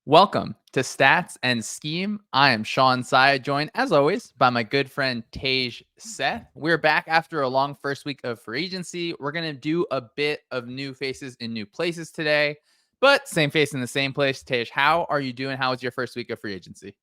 Welcome to Stats and Scheme. I am Shawn, Syed, joined as always by my good friend Seth. We're back after a long first week of free agency. We're going to do a bit of new faces in new places today, but same face in the same place. How are you doing? How was your first week of free agency?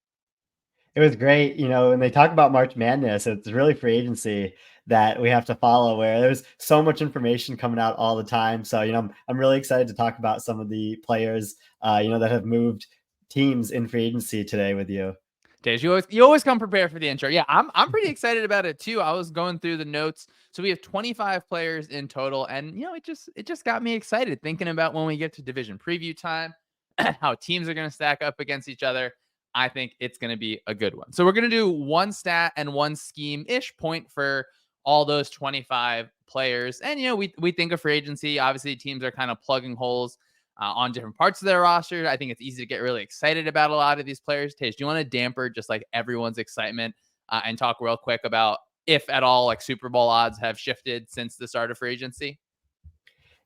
It was great. When they talk about March Madness, it's really free agency that we have to follow where there's so much information coming out all the time. So, I'm really excited to talk about some of the players, that have moved teams in free agency today with you. You always come prepared for the intro. Yeah, I'm pretty excited about it too. I was going through the notes. So we have 25 players in total, and it just got me excited thinking about when we get to division preview time, how teams are going to stack up against each other. I think it's going to be a good one. So we're going to do one stat and one scheme-ish point for all those 25 players. And we think of free agency. Obviously, teams are kind of plugging holes on different parts of their roster. I think it's easy to get really excited about a lot of these players. Tage, do you want to damper just like everyone's excitement and talk real quick about, if at all, like Super Bowl odds have shifted since the start of free agency?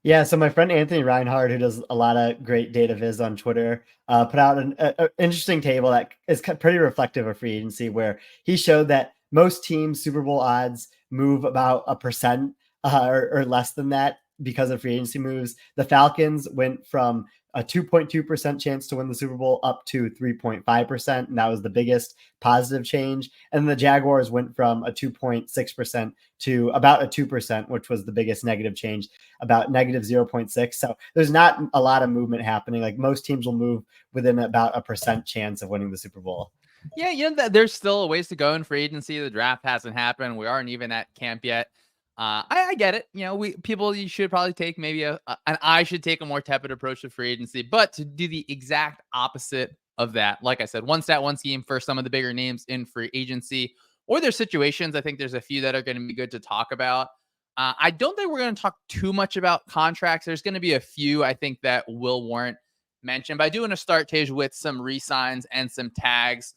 Yeah, so my friend Anthony Reinhardt, who does a lot of great data viz on Twitter, put out an interesting table that is pretty reflective of free agency, where he showed that most teams' Super Bowl odds move about a percent or less than that because of free agency moves. The Falcons went from a 2.2% chance to win the Super Bowl up to 3.5%, and that was the biggest positive change. And the Jaguars went from a 2.6% to about a 2%, which was the biggest negative change, about negative 0.6. So there's not a lot of movement happening. Like most teams will move within about a percent chance of winning the Super Bowl. Yeah, there's still a ways to go in free agency. The draft hasn't happened. We aren't even at camp yet. I get it. You should probably take maybe and I should take a more tepid approach to free agency, but to do the exact opposite of that, like I said, one stat, one scheme for some of the bigger names in free agency or their situations. I think there's a few that are going to be good to talk about. I don't think we're going to talk too much about contracts. There's going to be a few I think that will warrant mention, but I do want to start, Tage, with some resigns and some tags.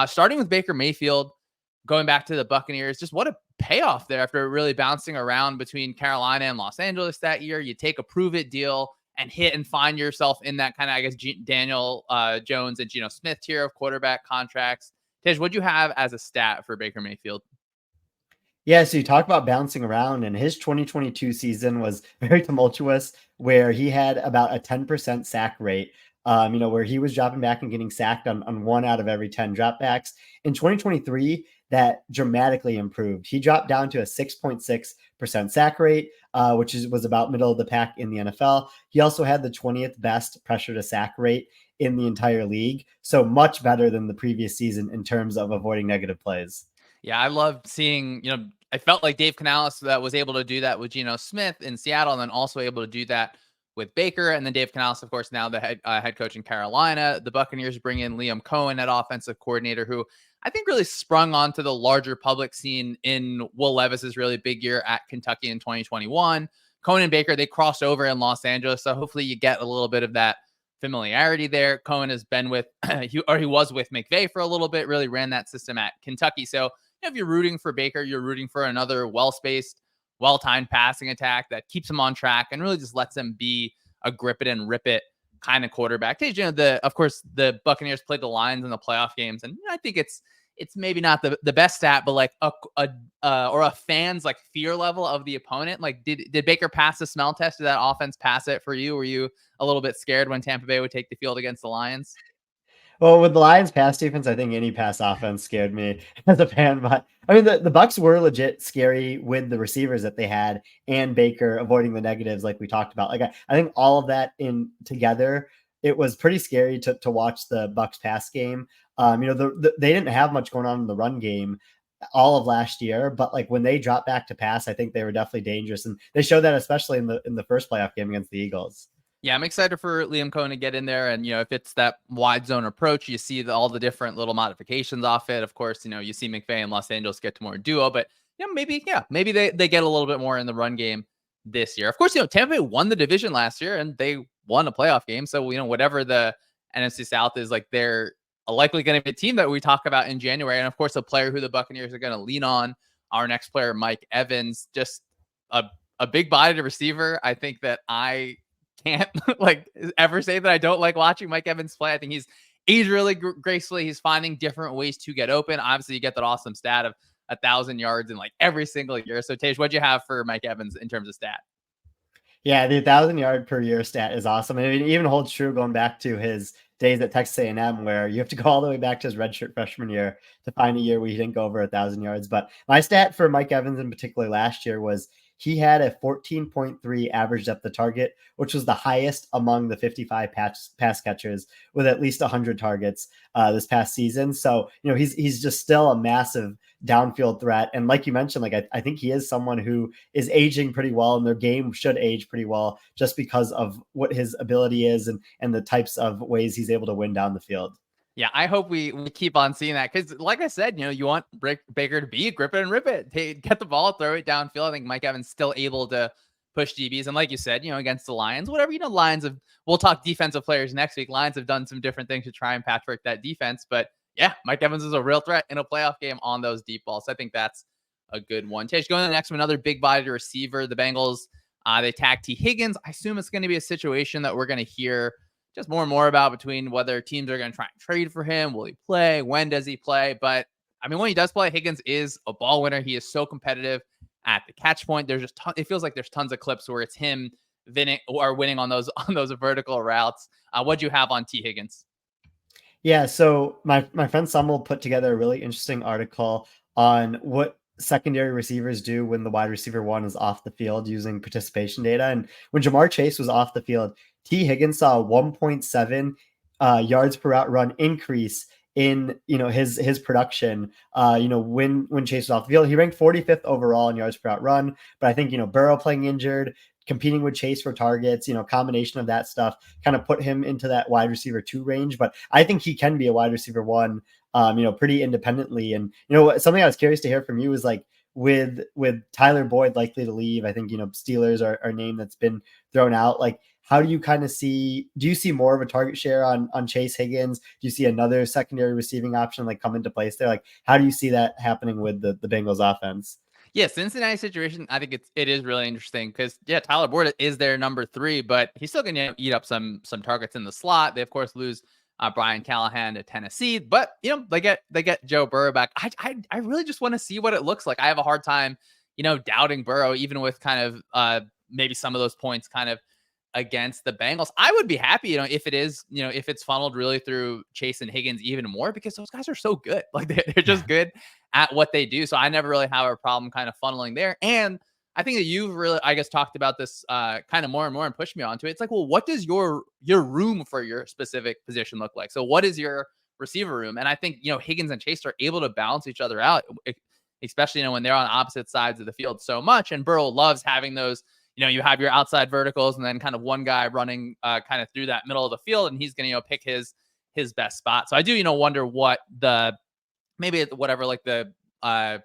Starting with Baker Mayfield, going back to the Buccaneers, just what a payoff there after really bouncing around between Carolina and Los Angeles that year. You take a prove it deal and hit and find yourself in that kind of, I guess, Daniel Jones and Geno Smith tier of quarterback contracts. Tej, what'd you have as a stat for Baker Mayfield? Yeah, so you talk about bouncing around, and his 2022 season was very tumultuous, where he had about a 10% sack rate, where he was dropping back and getting sacked on one out of every 10 dropbacks. In 2023, that dramatically improved. He dropped down to a 6.6% sack rate, which was about middle of the pack in the NFL. He also had the 20th best pressure to sack rate in the entire league, so much better than the previous season in terms of avoiding negative plays. Yeah, I love seeing, I felt like Dave Canales that was able to do that with Geno Smith in Seattle and then also able to do that with Baker. And then Dave Canales, of course, now the head coach in Carolina. The Buccaneers bring in Liam Cohen, at offensive coordinator, who I think really sprung onto the larger public scene in Will Levis's really big year at Kentucky in 2021. Cohen and Baker, they crossed over in Los Angeles. So hopefully you get a little bit of that familiarity there. Cohen has been with, he was with McVay for a little bit, really ran that system at Kentucky. So if you're rooting for Baker, you're rooting for another well-spaced, well-timed passing attack that keeps him on track and really just lets him be a grip it and rip it kind of quarterback. Of course, the Buccaneers played the Lions in the playoff games, and I think it's maybe not the best stat, but like a fan's like fear level of the opponent. Like, did Baker pass the smell test? Did that offense pass it for you? Were you a little bit scared when Tampa Bay would take the field against the Lions? Well, with the Lions pass defense, I think any pass offense scared me as a fan. But I mean, the Bucks were legit scary with the receivers that they had and Baker avoiding the negatives, like we talked about. Like I think all of that in together, it was pretty scary to watch the Bucks pass game. They didn't have much going on in the run game all of last year, but like when they dropped back to pass, I think they were definitely dangerous, and they showed that especially in the first playoff game against the Eagles. Yeah, I'm excited for Liam Cohen to get in there. And, if it's that wide zone approach, you see all the different little modifications off it. Of course, you see McVay and Los Angeles get to more duo, but maybe they get a little bit more in the run game this year. Of course, Tampa Bay won the division last year and they won a playoff game. So, whatever the NFC South is, like, they're likely going to be a team that we talk about in January. And of course, a player who the Buccaneers are going to lean on, our next player, Mike Evans, just a big bodied receiver. I think that I can't like ever say that I don't like watching Mike Evans play. I think he's aged really gracefully. He's finding different ways to get open. Obviously, you get that awesome stat of 1,000 yards in like every single year. So, Tage, what'd you have for Mike Evans in terms of stat? Yeah, the 1,000 yard per year stat is awesome. I mean, it even holds true going back to his days at Texas A&M, where you have to go all the way back to his redshirt freshman year to find a year where he didn't go over 1,000 yards. But my stat for Mike Evans in particular last year was he had a 14.3 average depth of target, which was the highest among the 55 pass catchers with at least 100 targets this past season. So, he's just still a massive downfield threat. And like you mentioned, like I think he is someone who is aging pretty well, and their game should age pretty well just because of what his ability is and the types of ways he's able to win down the field. Yeah, I hope we keep on seeing that because, like I said, you want Baker to be grip it and rip it, get the ball, throw it downfield. I think Mike Evans still able to push DBs, and like you said, against the Lions, whatever Lions have. We'll talk defensive players next week. Lions have done some different things to try and patchwork that defense, but yeah, Mike Evans is a real threat in a playoff game on those deep balls. So I think that's a good one. Tage, going to the next one, another big body receiver. The Bengals, they tag T. Higgins. I assume it's going to be a situation that we're going to hear just more and more about between whether teams are going to try and trade for him. Will he play? When does he play? But I mean, when he does play, Higgins is a ball winner. He is so competitive at the catch point. There's just it feels like there's tons of clips where it's him winning on those vertical routes. What'd you have on T. Higgins? Yeah, so my friend Sumel put together a really interesting article on what secondary receivers do when the wide receiver one is off the field using participation data. And when Jamar Chase was off the field, T. Higgins saw a 1.7 yards per route run increase in his production. When Chase was off the field, he ranked 45th overall in yards per route run. But I think Burrow playing injured, competing with Chase for targets, combination of that stuff kind of put him into that wide receiver 2 range. But I think he can be a wide receiver 1, pretty independently. And, something I was curious to hear from you is like with Tyler Boyd likely to leave, I think, Steelers are a name that's been thrown out. Like, how do you kind of do you see more of a target share on Chase Higgins? Do you see another secondary receiving option like come into place there? Like, how do you see that happening with the Bengals offense? Yeah, Cincinnati situation, I think it is really interesting because Tyler Boyd is their number 3, but he's still going to eat up some targets in the slot. They of course lose Brian Callahan to Tennessee, but they get Joe Burrow back. I really just want to see what it looks like. I have a hard time doubting Burrow, even with kind of maybe some of those points kind of against the Bengals. I would be happy, if it is, if it's funneled really through Chase and Higgins even more, because those guys are so good. Like they're just good at what they do. So I never really have a problem kind of funneling there. And I think that you've really, I guess, talked about this kind of more and more and pushed me onto it. It's like, well, what does your room for your specific position look like? So what is your receiver room? And I think, Higgins and Chase are able to balance each other out, especially, when they're on opposite sides of the field so much. And Burrow loves having those, you have your outside verticals and then kind of one guy running kind of through that middle of the field, and he's going to, pick his best spot. So I do, wonder what maybe whatever like the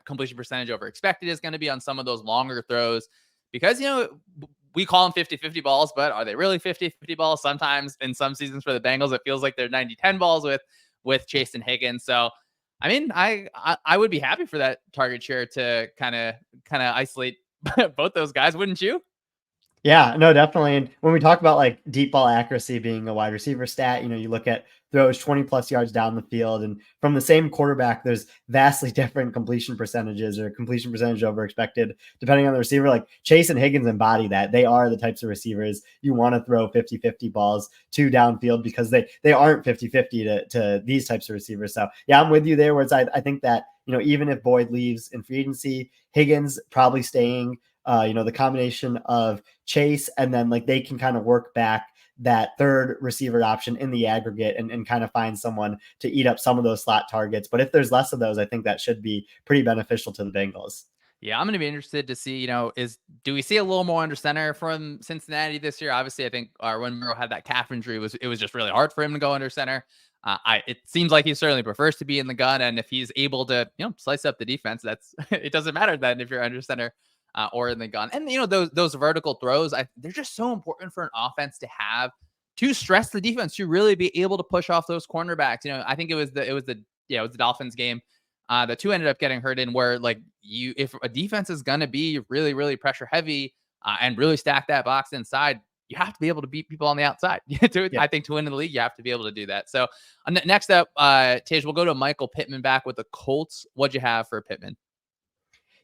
completion percentage over expected is going to be on some of those longer throws, because, we call them 50-50 balls, but are they really 50-50 balls? Sometimes in some seasons for the Bengals, it feels like they're 90-10 balls with Chase and Higgins. So, I mean, I would be happy for that target share to kind of isolate both those guys, wouldn't you? Yeah, no, definitely. And when we talk about like deep ball accuracy being a wide receiver stat, you look at throws 20 plus yards down the field, and from the same quarterback, there's vastly different completion percentages or completion percentage over expected, depending on the receiver. Like Chase and Higgins embody that. They are the types of receivers you want to throw 50-50 balls to downfield, because they aren't 50-50 to these types of receivers. So yeah, I'm with you there, whereas I think that, even if Boyd leaves in free agency, Higgins probably staying. The combination of Chase and then like they can kind of work back that third receiver option in the aggregate and kind of find someone to eat up some of those slot targets. But if there's less of those, I think that should be pretty beneficial to the Bengals. Yeah, I'm going to be interested to see, do we see a little more under center from Cincinnati this year? Obviously, I think when Burrow had that calf injury, it was just really hard for him to go under center. It seems like he certainly prefers to be in the gun, and if he's able to, slice up the defense, that's it doesn't matter then if you're under center or in the gun. And those vertical throws, they're just so important for an offense to have to stress the defense, to really be able to push off those cornerbacks. I think it was the Dolphins game. The 2 ended up getting hurt in, where like if a defense is gonna be really, really pressure heavy and really stack that box inside, you have to be able to beat people on the outside. Yeah. I think to win in the league, you have to be able to do that. So next up, Tage, we'll go to Michael Pittman back with the Colts. What'd you have for Pittman?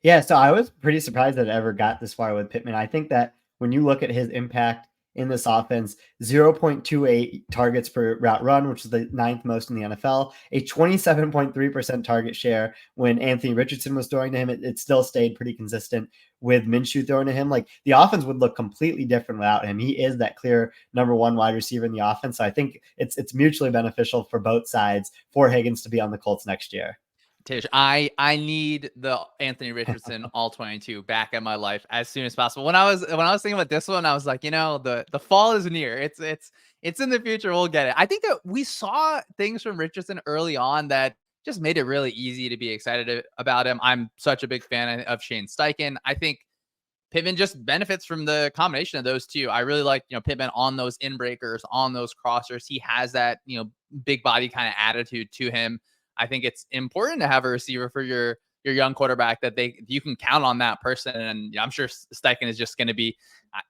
Yeah, so I was pretty surprised that it ever got this far with Pittman. I think that when you look at his impact in this offense, 0.28 targets per route run, which is the ninth most in the NFL, a 27.3% target share when Anthony Richardson was throwing to him. It still stayed pretty consistent with Minshew throwing to him. Like the offense would look completely different without him. He is that clear number one wide receiver in the offense. So I think it's mutually beneficial for both sides for Higgins to be on the Colts next year. Tish, I need the Anthony Richardson all 22 back in my life as soon as possible. When I was thinking about this one, I was like, the fall is near. It's in the future. We'll get it. I think that we saw things from Richardson early on that just made it really easy to be excited about him. I'm such a big fan of Shane Steichen. I think Pittman just benefits from the combination of those two. I really like, Pittman on those in breakers, on those crossers. He has that, big body kind of attitude to him. I think it's important to have a receiver for your young quarterback that you can count on that person. And I'm sure Steichen is just going to be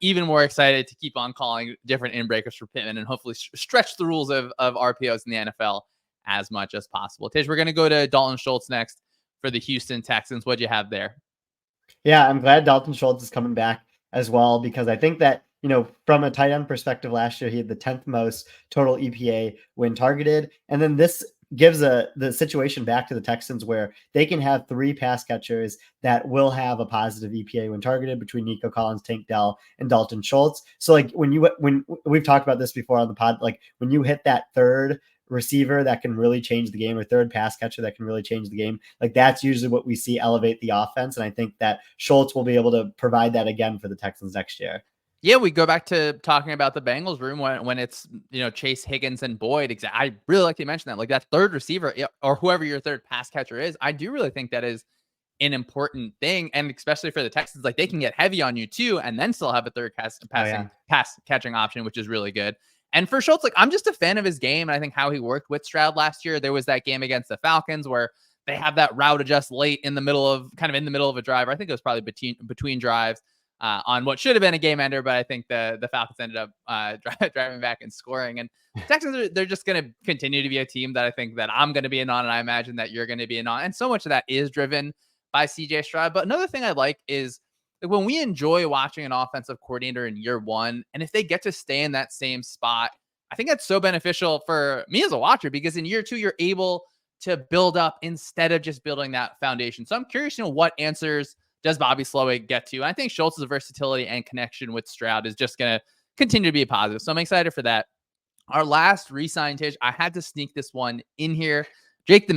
even more excited to keep on calling different in breakers for Pittman and hopefully stretch the rules of RPOs in the NFL as much as possible. Tish, we're going to go to Dalton Schultz next for the Houston Texans. What'd you have there? Yeah, I'm glad Dalton Schultz is coming back as well because I think that, from a tight end perspective last year, he had the 10th most total EPA when targeted. And then this gives the situation back to the Texans where they can have three pass catchers that will have a positive EPA when targeted between Nico Collins, Tank Dell, and Dalton Schultz. So like when we've talked about this before on the pod, like when you hit that third receiver that can really change the game or third pass catcher that can really change the game, like that's usually what we see elevate the offense. And I think that Schultz will be able to provide that again for the Texans next year. Yeah, we go back to talking about the Bengals room when it's, Chase, Higgins, and Boyd. I really like to mention that. Like that third receiver or whoever your third pass catcher is, I do really think that is an important thing. And especially for the Texans, like they can get heavy on you too and then still have a third pass catching option, which is really good. And for Schultz, like I'm just a fan of his game. And I think how he worked with Stroud last year, there was that game against the Falcons where they have that route adjust late in the middle of a drive. I think it was probably between drives. On what should have been a game ender, but I think the Falcons ended up driving back and scoring. And Texans, they're just going to continue to be a team that I think that I'm going to be in on, and I imagine that you're going to be in on. And so much of that is driven by CJ Stroud. But another thing I like is like when we enjoy watching an offensive coordinator in year one, and if they get to stay in that same spot, I think that's so beneficial for me as a watcher because in year two, you're able to build up instead of just building that foundation. So I'm curious, what answers does Bobby Slowik get to? And I think Schultz's versatility and connection with Stroud is just going to continue to be positive. So I'm excited for that. Our last re-sign, Tish, I had to sneak this one in here. Jake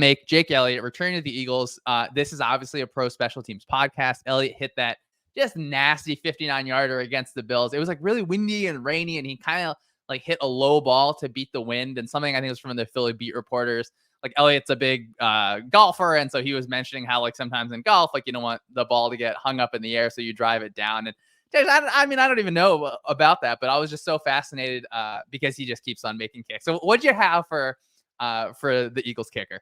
Elliott, returning to the Eagles. This is obviously a pro special teams podcast. Elliott hit that just nasty 59-yarder against the Bills. It was like really windy and rainy, and he kind of like hit a low ball to beat the wind. And something I think was from the Philly beat reporters. Like Elliott's a big golfer. And so he was mentioning how like sometimes in golf, like you don't want the ball to get hung up in the air. So you drive it down. And I mean, I don't even know about that, but I was just so fascinated because he just keeps on making kicks. So what'd you have for the Eagles kicker?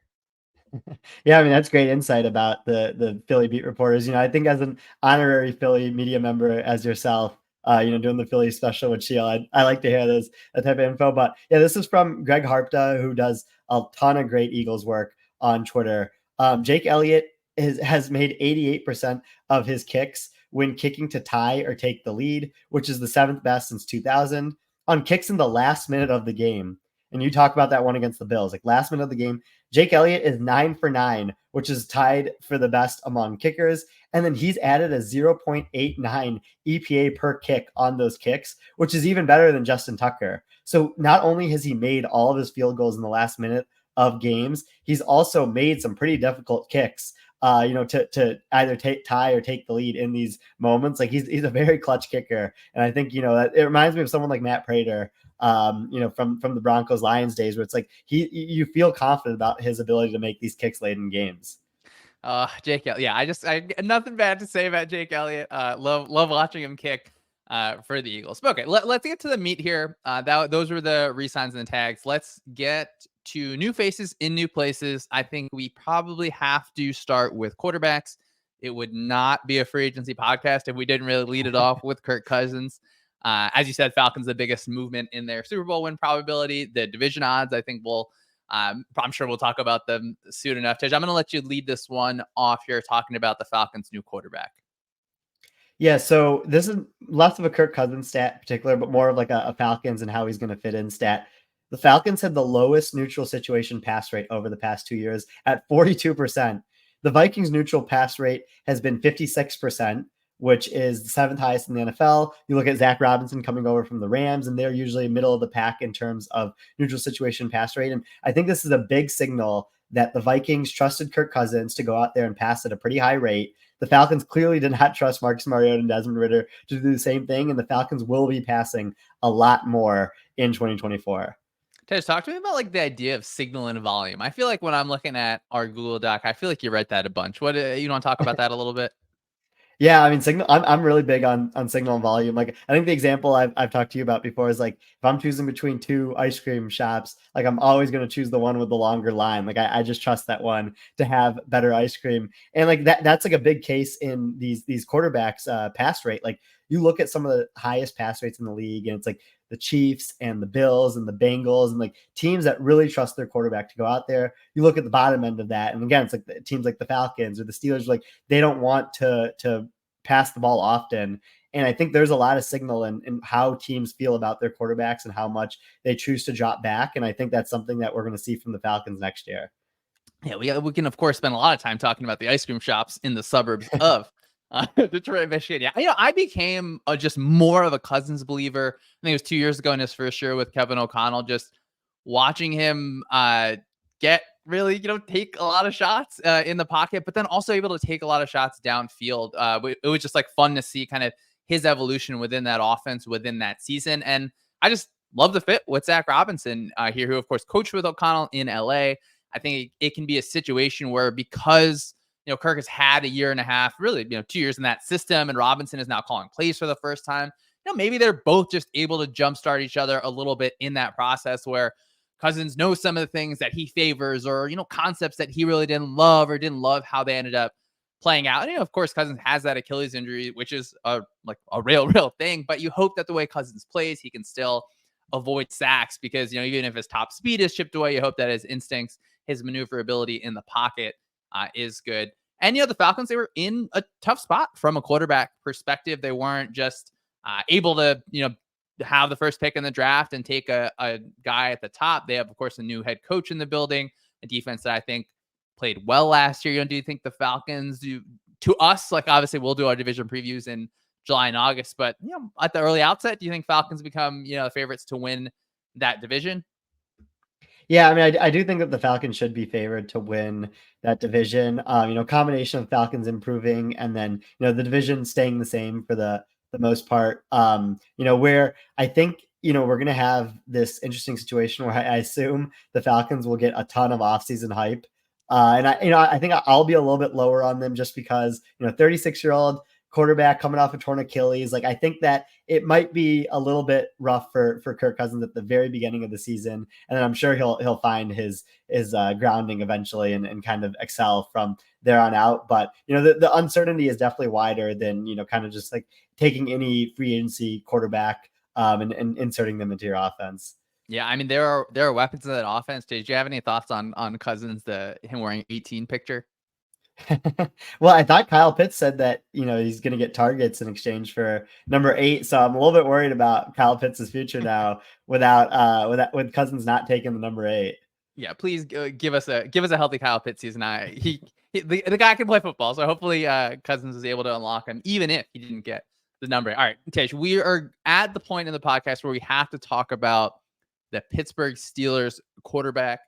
Yeah, I mean that's great insight about the Philly beat reporters. I think as an honorary Philly media member as yourself, doing the Philly special with Shield, I like to hear that type of info. But yeah, this is from Greg Harpta, who does a ton of great Eagles work on Twitter. Jake Elliott has made 88% of his kicks when kicking to tie or take the lead, which is the seventh best since 2000. On kicks in the last minute of the game, and you talk about that one against the Bills, like last minute of the game, Jake Elliott is 9 for 9, which is tied for the best among kickers. And then he's added a 0.89 EPA per kick on those kicks, which is even better than Justin Tucker. So not only has he made all of his field goals in the last minute of games, he's also made some pretty difficult kicks, to either tie or take the lead in these moments. Like he's a very clutch kicker. And I think, it reminds me of someone like Matt Prater, from the Broncos Lions days, where it's like you feel confident about his ability to make these kicks late in games. Jake Elliott. Yeah, I nothing bad to say about Jake Elliott. Love watching him kick for the Eagles. But okay, let's get to the meat here. Those were the re-signs and the tags. Let's get to new faces in new places. I think we probably have to start with quarterbacks. It would not be a free agency podcast if we didn't really lead it off with Kirk Cousins. As you said, Falcons the biggest movement in their Super Bowl win probability. The division odds, I think I'm sure we'll talk about them soon enough. Tej, I'm going to let you lead this one off here, talking about the Falcons' new quarterback. Yeah, so this is less of a Kirk Cousins stat in particular, but more of like a Falcons and how he's going to fit in stat. The Falcons had the lowest neutral situation pass rate over the past 2 years at 42%. The Vikings neutral pass rate has been 56%, which is the seventh highest in the NFL. You look at Zach Robinson coming over from the Rams, and they're usually middle of the pack in terms of neutral situation pass rate. And I think this is a big signal that the Vikings trusted Kirk Cousins to go out there and pass at a pretty high rate. The Falcons clearly did not trust Marcus Mariota and Desmond Ridder to do the same thing, and the Falcons will be passing a lot more in 2024. Tej, talk to me about like the idea of signal and volume. I feel like when I'm looking at our Google Doc, I feel like you write that a bunch. What you want to talk about that a little bit? Yeah, I mean, signal. I'm really big on signal and volume. Like, I think the example I've talked to you about before is like if I'm choosing between two ice cream shops, like I'm always going to choose the one with the longer line. Like I just trust that one to have better ice cream, and like that's like a big case in these quarterbacks pass rate. Like you look at some of the highest pass rates in the league, and it's like the Chiefs and the Bills and the Bengals and like teams that really trust their quarterback to go out there. You look at the bottom end of that, and again, it's like the teams like the Falcons or the Steelers, like they don't want to pass the ball often. And I think there's a lot of signal in how teams feel about their quarterbacks and how much they choose to drop back. And I think that's something that we're going to see from the Falcons next year. Yeah, we can of course spend a lot of time talking about the ice cream shops in the suburbs of Detroit, Michigan. Yeah, I became just more of a Cousins believer. I think it was 2 years ago in his first year with Kevin O'Connell. Just watching him get really, take a lot of shots in the pocket, but then also able to take a lot of shots downfield. It was just like fun to see kind of his evolution within that offense within that season, and I just love the fit with Zach Robinson here, who of course coached with O'Connell in LA. I think it can be a situation where because Kirk has had a year and a half, really 2 years in that system, and Robinson is now calling plays for the first time. Maybe they're both just able to jumpstart each other a little bit in that process where Cousins knows some of the things that he favors or concepts that he really didn't love or didn't love how they ended up playing out. And of course, Cousins has that Achilles injury, which is a real thing. But you hope that the way Cousins plays, he can still avoid sacks because even if his top speed is chipped away, you hope that his instincts, his maneuverability in the pocket is good. And, the Falcons, they were in a tough spot from a quarterback perspective. They weren't just able to, have the first pick in the draft and take a guy at the top. They have, of course, a new head coach in the building, a defense that I think played well last year. Do you think the Falcons to us, like obviously we'll do our division previews in July and August, but, at the early outset, do you think Falcons become, the favorites to win that division? Yeah, I mean, I do think that the Falcons should be favored to win that division. Combination of Falcons improving and then the division staying the same for the most part. Where I think we're gonna have this interesting situation where I assume the Falcons will get a ton of offseason hype. And I think I'll be a little bit lower on them just because 36-year-old quarterback coming off a torn Achilles. Like I think that it might be a little bit rough for Kirk Cousins at the very beginning of the season, and then I'm sure he'll find his grounding eventually and kind of excel from there on out. But the uncertainty is definitely wider than kind of just like taking any free agency quarterback and inserting them into your offense. Yeah, I mean there are weapons in that offense. Did you have any thoughts on Cousins, him wearing 18 picture? Well, I thought Kyle Pitts said that he's going to get targets in exchange for number 8, so I'm a little bit worried about Kyle Pitts' future now with Cousins not taking the number 8. Yeah, please give us a healthy Kyle Pitts season. The guy can play football, so hopefully Cousins is able to unlock him, even if he didn't get the number 8. All right, Tej, we are at the point in the podcast where we have to talk about the Pittsburgh Steelers quarterback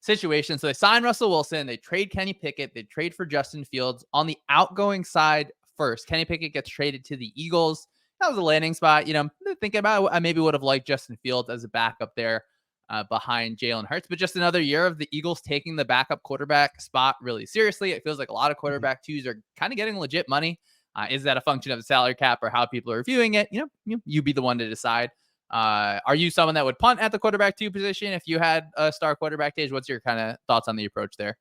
situation. So they sign Russell Wilson, they trade Kenny Pickett, they trade for Justin Fields. On the outgoing side first, Kenny Pickett gets traded to the Eagles. That was a landing spot. Thinking about it, I maybe would have liked Justin Fields as a backup there behind Jalen Hurts, but just another year of the Eagles taking the backup quarterback spot really seriously. It feels like a lot of quarterback twos are kind of getting legit money. Is that a function of the salary cap or how people are viewing it? You be the one to decide. Are you someone that would punt at the quarterback 2 position if you had a star quarterback? Tej, what's your kind of thoughts on the approach there?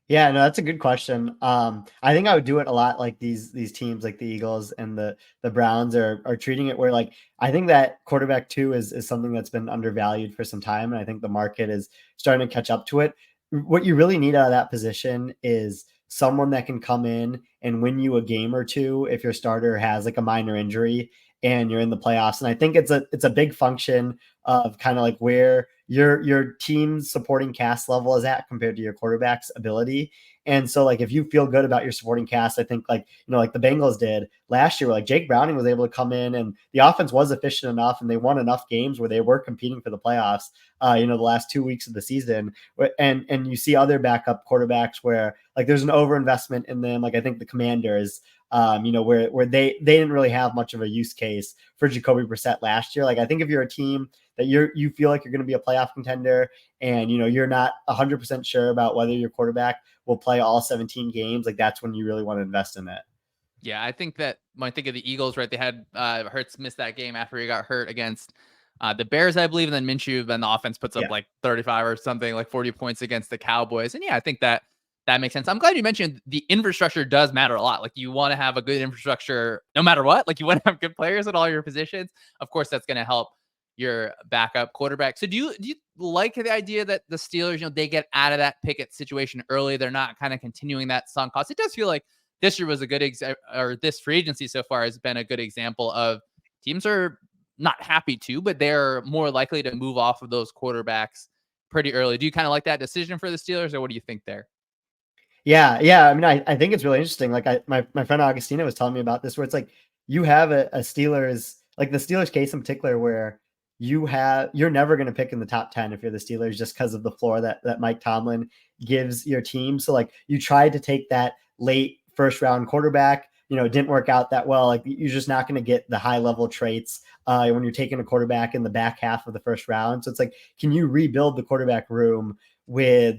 Yeah, no, that's a good question. I think I would do it a lot like these teams like the Eagles and the Browns are treating it where like I think that quarterback two is something that's been undervalued for some time, and I think the market is starting to catch up to it. What you really need out of that position is someone that can come in and win you a game or two if your starter has like a minor injury and you're in the playoffs. And I think it's a big function of kind of like where your team's supporting cast level is at compared to your quarterback's ability. And so like if you feel good about your supporting cast, I think like like the Bengals did last year, where like Jake Browning was able to come in and the offense was efficient enough and they won enough games where they were competing for the playoffs. The last 2 weeks of the season, and you see other backup quarterbacks where like there's an overinvestment in them. Like I think the Commanders, where they didn't really have much of a use case for Jacoby Brissett last year. Like I think if you're a team that you feel like you're going to be a playoff contender and you're not 100% sure about whether your quarterback will play all 17 games, like that's when you really want to invest in it. Yeah, I think that when I think of the Eagles, right, they had Hurts miss that game after he got hurt against the Bears, I believe, and then Minshew, then the offense puts up Yeah. like 35 or something, like 40 points against the Cowboys. And yeah, I think that makes sense. I'm glad you mentioned the infrastructure does matter a lot. Like you want to have a good infrastructure no matter what. Like you want to have good players at all your positions. Of course, that's going to help your backup quarterback. So do you like the idea that the Steelers, they get out of that Pickett situation early? They're not kind of continuing that sunk cost. It does feel like this year was a good or this free agency so far has been a good example of teams are not happy to, but they're more likely to move off of those quarterbacks pretty early. Do you kind of like that decision for the Steelers, or what do you think there? Yeah, yeah. I mean, I think it's really interesting. Like my friend Augustina was telling me about this, where it's like you have a Steelers, like the Steelers case in particular, where you're never going to pick in the top 10 if you're the Steelers just because of the floor that Mike Tomlin gives your team. So like you tried to take that late first round quarterback, it didn't work out that well. Like you're just not going to get the high level traits when you're taking a quarterback in the back half of the first round. So it's like, can you rebuild the quarterback room with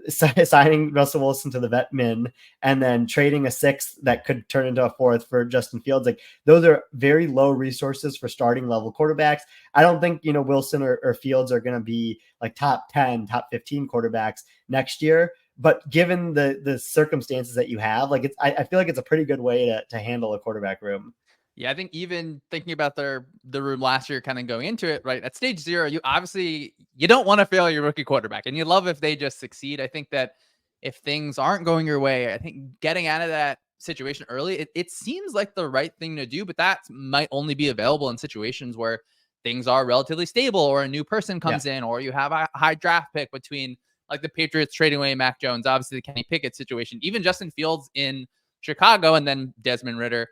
signing Russell Wilson to the vet min and then trading a sixth that could turn into a fourth for Justin Fields? Like those are very low resources for starting level quarterbacks. I don't think, Wilson or Fields are going to be like top 10, top 15 quarterbacks next year. But given the circumstances that you have, like I feel like it's a pretty good way to handle a quarterback room. Yeah, I think even thinking about the room last year, kind of going into it, right at stage 0, you don't want to fail your rookie quarterback, and you love if they just succeed. I think that if things aren't going your way, I think getting out of that situation early, it seems like the right thing to do, but that might only be available in situations where things are relatively stable, or a new person Yeah. comes in, or you have a high draft pick between like the Patriots trading away Mac Jones, obviously the Kenny Pickett situation, even Justin Fields in Chicago, and then Desmond Ritter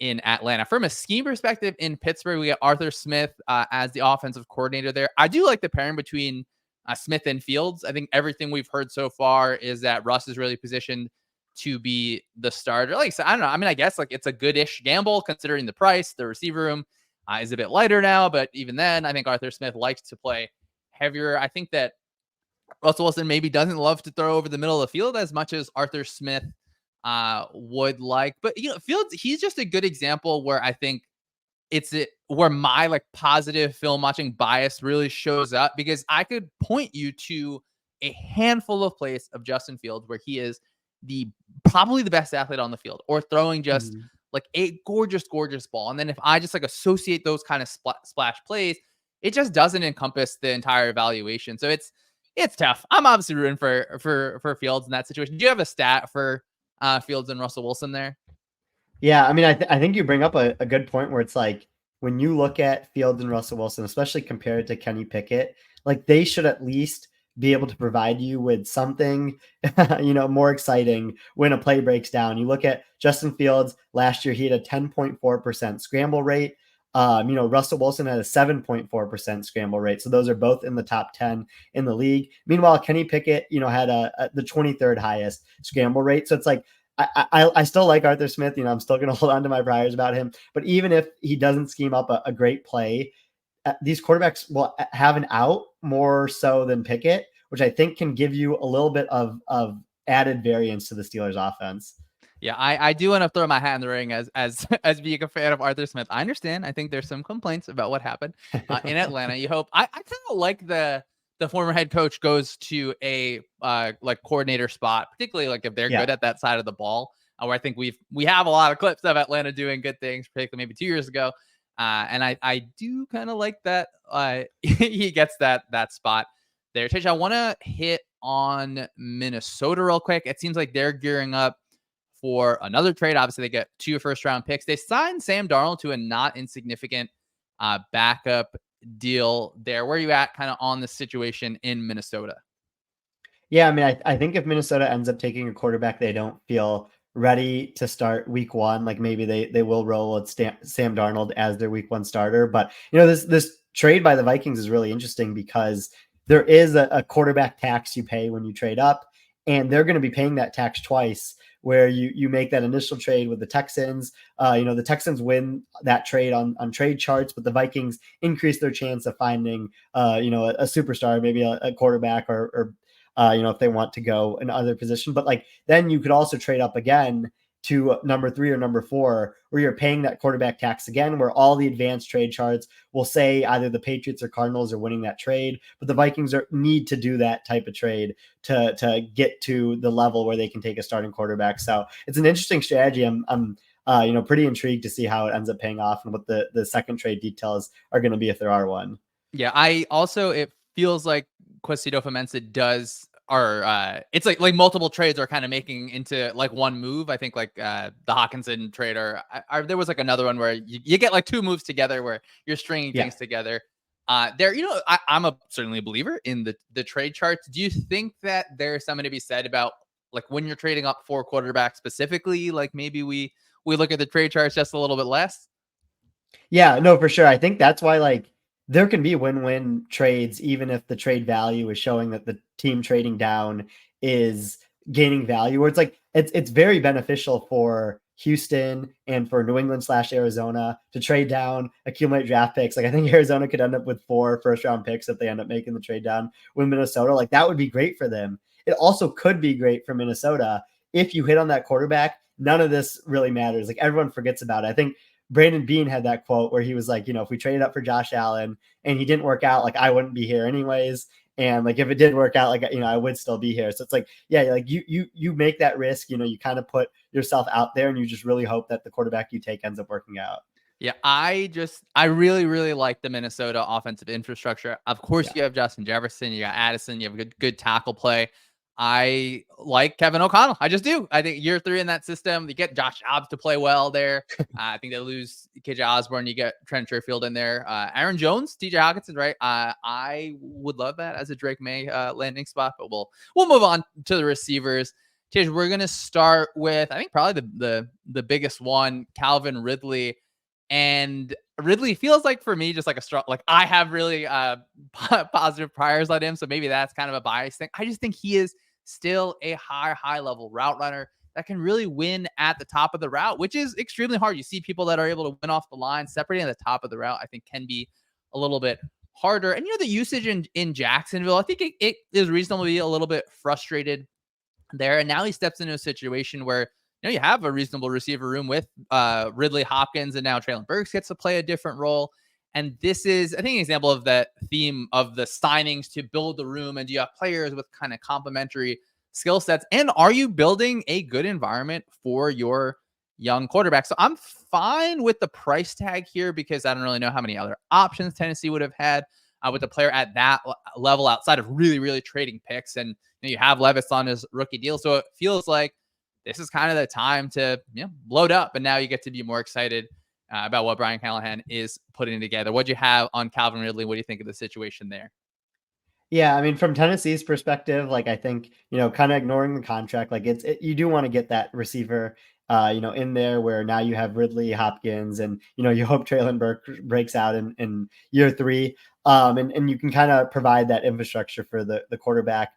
in Atlanta. From a scheme perspective, in Pittsburgh, we got Arthur Smith as the offensive coordinator there. I do like the pairing between Smith and Fields. I think everything we've heard so far is that Russ is really positioned to be the starter. Like, so I don't know. I mean, I guess like it's a good-ish gamble considering the price. The receiver room is a bit lighter now, but even then, I think Arthur Smith likes to play heavier. I think that Russell Wilson maybe doesn't love to throw over the middle of the field as much as Arthur Smith would like. But Fields, he's just a good example where I think where my like positive film watching bias really shows up, because I could point you to a handful of plays of Justin Fields where he is probably the best athlete on the field, or throwing just Mhm. like a gorgeous, gorgeous ball. And then if I just like associate those kind of splash plays, it just doesn't encompass the entire evaluation. So it's tough. I'm obviously rooting for Fields in that situation. Do you have a stat for Fields and Russell Wilson there? Yeah, I mean, I think you bring up a good point where it's like when you look at Fields and Russell Wilson, especially compared to Kenny Pickett, like they should at least be able to provide you with something, more exciting when a play breaks down. You look at Justin Fields last year; he had a 10.4% scramble rate. Russell Wilson had a 7.4% scramble rate. So those are both in the top 10 in the league. Meanwhile, Kenny Pickett, had the 23rd highest scramble rate. So it's like I still like Arthur Smith. I'm still going to hold on to my priors about him. But even if he doesn't scheme up a great play, these quarterbacks will have an out more so than Pickett, which I think can give you a little bit of added variance to the Steelers offense. Yeah, I do want to throw my hat in the ring as as being a fan of Arthur Smith. I understand. I think there's some complaints about what happened in Atlanta. You hope I kind of like the the former head coach goes to a like coordinator spot, particularly like if they're Yeah. good at that side of the ball, where I think we have a lot of clips of Atlanta doing good things, particularly maybe 2 years ago. And I do kind of like that he gets that spot there. Tish, I want to hit on Minnesota real quick. It seems like they're gearing up for another trade. Obviously, they get 2 first-round picks. They signed Sam Darnold to a not insignificant backup deal there. Where are you at kind of on the situation in Minnesota? Yeah, I mean, I think if Minnesota ends up taking a quarterback they don't feel ready to start week one, like maybe they will roll with Sam Darnold as their week one starter. But this trade by the Vikings is really interesting because there is a quarterback tax you pay when you trade up, and they're going to be paying that tax twice. Where you make that initial trade with the Texans, the Texans win that trade on trade charts, but the Vikings increase their chance of finding, a superstar, maybe a quarterback or if they want to go in other position. But like then you could also trade up again to number 3 or number 4, where you're paying that quarterback tax again, where all the advanced trade charts will say either the Patriots or Cardinals are winning that trade, but the Vikings need to do that type of trade to get to the level where they can take a starting quarterback. So it's an interesting strategy. I'm pretty intrigued to see how it ends up paying off and what the second trade details are going to be if there are one. Yeah, it feels like Quesido Fomensa does it's like multiple trades are kind of making into like one move. I think like the Hawkinson trade or there was like another one where you get like 2 moves together where you're stringing things together. I'm certainly a believer in the trade charts. Do you think that there's something to be said about like when you're trading up for quarterbacks specifically, like maybe we look at the trade charts just a little bit less? Yeah, no, for sure. I think that's why like there can be win-win trades, even if the trade value is showing that the team trading down is gaining value. Where it's like it's very beneficial for Houston and for New England / Arizona to trade down, accumulate draft picks. Like I think Arizona could end up with 4 first-round picks if they end up making the trade down with Minnesota. Like that would be great for them. It also could be great for Minnesota if you hit on that quarterback. None of this really matters. Like everyone forgets about it. I think Brandon Beane had that quote where he was like, if we traded up for Josh Allen and he didn't work out, like I wouldn't be here anyways. And like if it did work out, like I would still be here. So it's like, yeah, like you make that risk, you kind of put yourself out there and you just really hope that the quarterback you take ends up working out. Yeah, I really, really like the Minnesota offensive infrastructure. Of course, you have Justin Jefferson, you got Addison, you have a good tackle play. I like Kevin O'Connell. I just do. I think year 3 in that system, you get Josh Jacobs to play well there. I think they lose KJ Osborne. You get Trent Sherfield in there. Aaron Jones, TJ Hawkinson, right? I would love that as a Drake May landing spot, but we'll move on to the receivers. Tish, we're gonna start with I think probably the biggest one, Calvin Ridley. And Ridley feels like for me, just like a strong, like I have really positive priors on him. So maybe that's kind of a bias thing. I just think he is still a high level route runner that can really win at the top of the route, which is extremely hard. You see people that are able to win off the line, separating at the top of the route, I think can be a little bit harder. And, the usage in Jacksonville, I think it is reasonably a little bit frustrated there. And now he steps into a situation where you have a reasonable receiver room with Ridley, Hopkins, and now Traylon Burks gets to play a different role. And this is, I think, an example of that theme of the signings to build the room. And do you have players with kind of complementary skill sets? And are you building a good environment for your young quarterback? So I'm fine with the price tag here because I don't really know how many other options Tennessee would have had with a player at that level outside of really, really trading picks. And you have Levis on his rookie deal. So it feels like this is kind of the time to load up. And now you get to be more excited about what Brian Callahan is putting together. What'd you have on Calvin Ridley? What do you think of the situation there? Yeah, I mean, from Tennessee's perspective, like I think, kind of ignoring the contract, like you do want to get that receiver, in there where now you have Ridley, Hopkins, and you hope Traylon Burke breaks out in year 3, and you can kind of provide that infrastructure for the quarterback.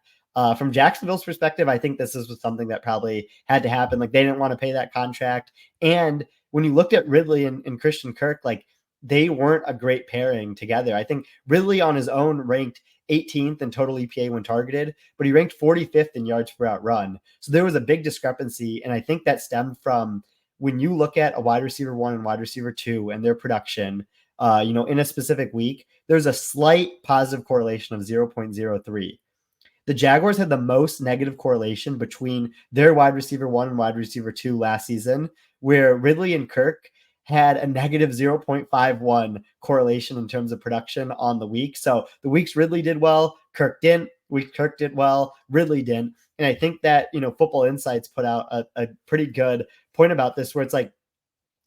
From Jacksonville's perspective, I think this is something that probably had to happen. Like they didn't want to pay that contract, and when you looked at Ridley and Christian Kirk, like they weren't a great pairing together. I think Ridley on his own ranked 18th in total EPA when targeted, but he ranked 45th in yards per out run. So there was a big discrepancy. And I think that stemmed from when you look at a wide receiver 1 and wide receiver 2 and their production, in a specific week, there's a slight positive correlation of 0.03. The Jaguars had the most negative correlation between their wide receiver 1 and wide receiver 2 last season, where Ridley and Kirk had a negative 0.51 correlation in terms of production on the week. So the weeks Ridley did well, Kirk didn't. Week Kirk did well, Ridley didn't. And I think that, Football Insights put out a pretty good point about this, where it's like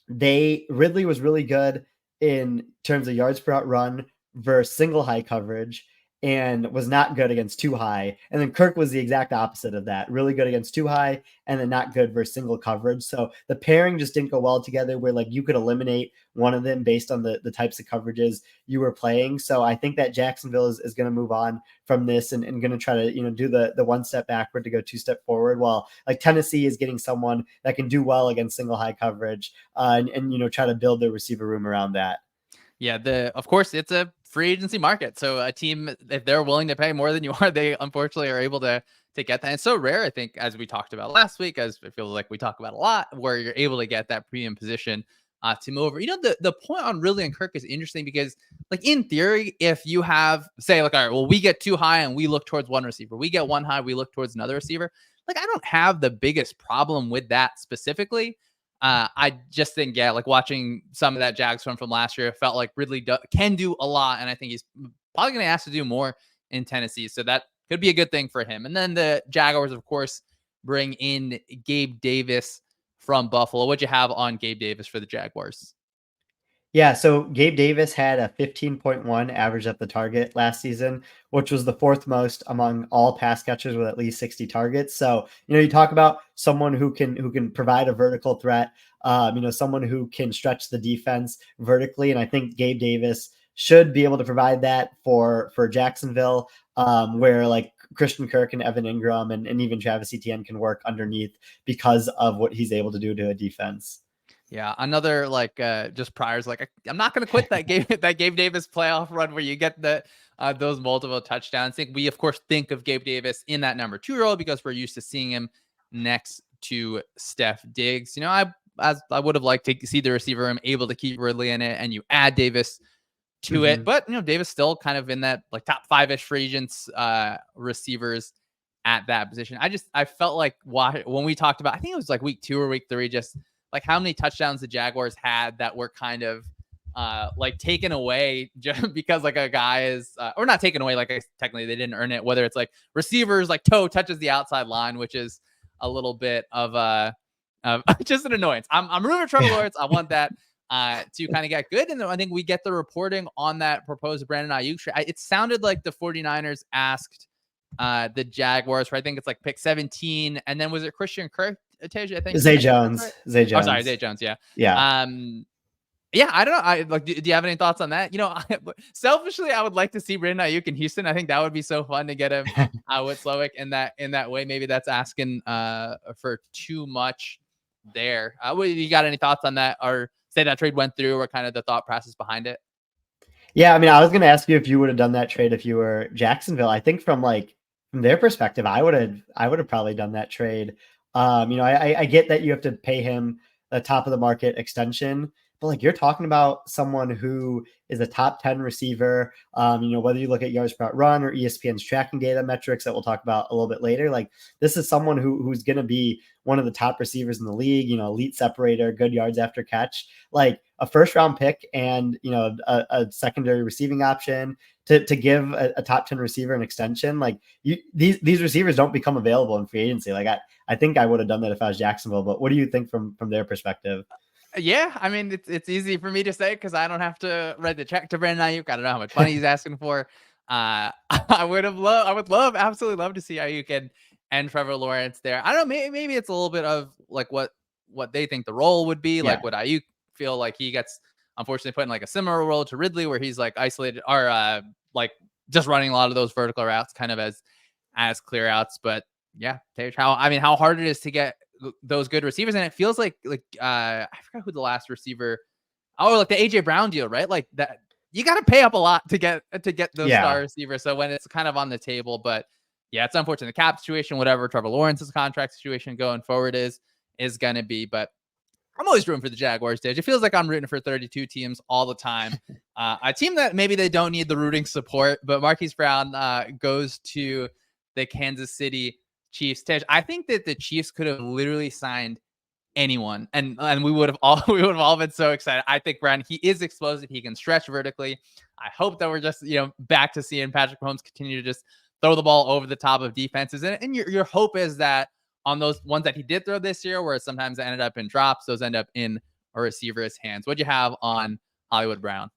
Ridley was really good in terms of yards per out run versus single high coverage, and was not good against too high. And then Kirk was the exact opposite of that, really good against too high and then not good versus single coverage. So the pairing just didn't go well together, where like you could eliminate one of them based on the types of coverages you were playing. So I think that Jacksonville is going to move on from this and going to try to, do the one step backward to go two step forward, while like Tennessee is getting someone that can do well against single high coverage and try to build their receiver room around that. Yeah, of course it's a free agency market. So a team, if they're willing to pay more than you are, they unfortunately are able to get that. And it's so rare, I think, as we talked about last week, as it feels like we talk about a lot, where you're able to get that premium position to move over. The point on Ridley and Kirk is interesting because, like, in theory, if you have, say, like, all right, well, we get too high and we look towards one receiver, we get one high, we look towards another receiver. Like, I don't have the biggest problem with that specifically. I just think, yeah, like watching some of that Jags from last year, felt like Ridley can do a lot. And I think he's probably going to ask to do more in Tennessee. So that could be a good thing for him. And then the Jaguars, of course, bring in Gabe Davis from Buffalo. What'd you have on Gabe Davis for the Jaguars? Yeah, so Gabe Davis had a 15.1 average at the target last season, which was the fourth most among all pass catchers with at least 60 targets. So, you talk about someone who can provide a vertical threat, someone who can stretch the defense vertically. And I think Gabe Davis should be able to provide that for Jacksonville, where like Christian Kirk and Evan Ingram and even Travis Etienne can work underneath because of what he's able to do to a defense. Yeah, another like just priors like I'm not going to quit that Gabe Davis playoff run where you get those multiple touchdowns. I think we of course think of Gabe Davis in that number 2 role because we're used to seeing him next to Steph Diggs. I would have liked to see the receiver room able to keep Ridley in it, and you add Davis to it, but Davis still kind of in that like top 5-ish free agents receivers at that position. I felt like when we talked about, I think it was like week 2 or week 3, just like how many touchdowns the Jaguars had that were kind of like taken away just because like a guy is or not taken away, like technically they didn't earn it, whether it's like receivers like toe touches the outside line, which is a little bit of just an annoyance. I'm rooting for Trevor Lawrence. I want that to kind of get good. And then I think we get the reporting on that proposed Brandon Ayuk trade. It sounded like the 49ers asked the Jaguars for, I think it's like pick 17. And then was it Christian Kirk? I think Zay Jones. Right? Zay Jones. Oh, sorry, Zay Jones. Yeah. Yeah. Yeah, I don't know. I like. Do you have any thoughts on that? Selfishly, I would like to see Brandon Ayuk in Houston. I think that would be so fun to get him with Slowick in that way. Maybe that's asking for too much there. You got any thoughts on that, or say that trade went through, or kind of the thought process behind it? Yeah, I mean, I was going to ask you if you would have done that trade if you were Jacksonville. I think from their perspective, I would have probably done that trade. I get that you have to pay him a top of the market extension, but like you're talking about someone who is a top 10 receiver. Whether you look at yards per out run or ESPN's tracking data metrics that we'll talk about a little bit later, like this is someone who's going to be one of the top receivers in the league, elite separator, good yards after catch, like a first round pick and, a secondary receiving option to give a top 10 receiver an extension. Like these receivers don't become available in free agency. Like I think I would have done that if I was Jacksonville, but what do you think from their perspective? Yeah, I mean, it's easy for me to say because I don't have to write the check to Brandon Ayuk. I don't know how much money he's asking for. I would absolutely love to see Ayuk and Trevor Lawrence there. I don't know, maybe it's a little bit of like what they think the role would be. Like, would Ayuk feel like he gets unfortunately put in like a similar role to Ridley, where he's like isolated or like just running a lot of those vertical routes, kind of as clear outs. But yeah, how hard it is to get those good receivers. And it feels like I forgot who the last receiver, like the AJ Brown deal, right? Like that you got to pay up a lot to get those star receivers. So when it's kind of on the table, but yeah, it's unfortunate. The cap situation, whatever Trevor Lawrence's contract situation going forward is going to be, but I'm always rooting for the Jaguars, Dave. It feels like I'm rooting for 32 teams all the time. A team that maybe they don't need the rooting support, but Marquise Brown goes to the Kansas City Chiefs. Tej, I think that the Chiefs could have literally signed anyone, and we would have all been so excited. I think Brown, he is explosive. He can stretch vertically. I hope that we're just back to seeing Patrick Mahomes continue to just throw the ball over the top of defenses, and your hope is that on those ones that he did throw this year, where sometimes it ended up in drops, those end up in a receiver's hands. What'd you have on Hollywood Brown?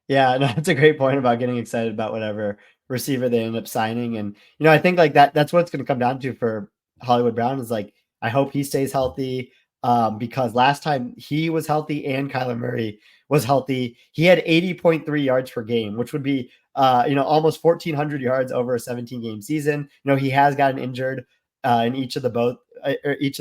Yeah, no, that's a great point about getting excited about whatever receiver they end up signing. And, I think like that's what it's going to come down to for Hollywood Brown is like, I hope he stays healthy. Because last time he was healthy and Kyler Murray was healthy, he had 80.3 yards per game, which would be, almost 1,400 yards over a 17 game season. He has gotten injured in each of the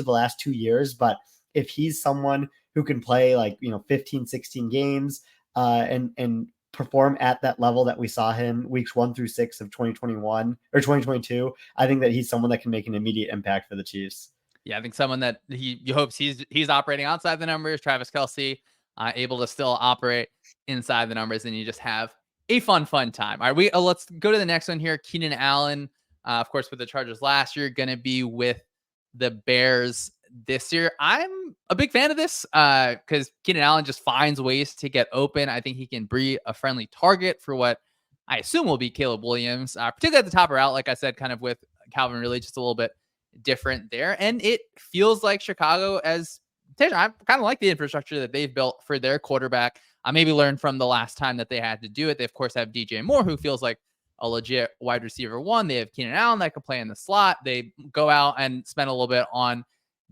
last 2 years, but if he's someone who can play like, 15, 16 games, and perform at that level that we saw him weeks 1 through 6 of 2021 or 2022, I think that he's someone that can make an immediate impact for the Chiefs. Yeah, I think someone that he hopes he's operating outside the numbers. Travis Kelce, able to still operate inside the numbers, and you just have a fun time. All right, let's go to the next one here. Keenan Allen, of course, with the Chargers last year, going to be with the Bears this year. I'm a big fan of this because Keenan Allen just finds ways to get open. I think he can be a friendly target for what I assume will be Caleb Williams, particularly at the top or out, like I said, kind of with Calvin Ridley, just a little bit different there. And it feels like Chicago, as I kind of like the infrastructure that they've built for their quarterback. I maybe learned from the last time that they had to do it. They, of course, have DJ Moore, who feels like a legit wide receiver one. They have Keenan Allen that can play in the slot. They go out and spend a little bit on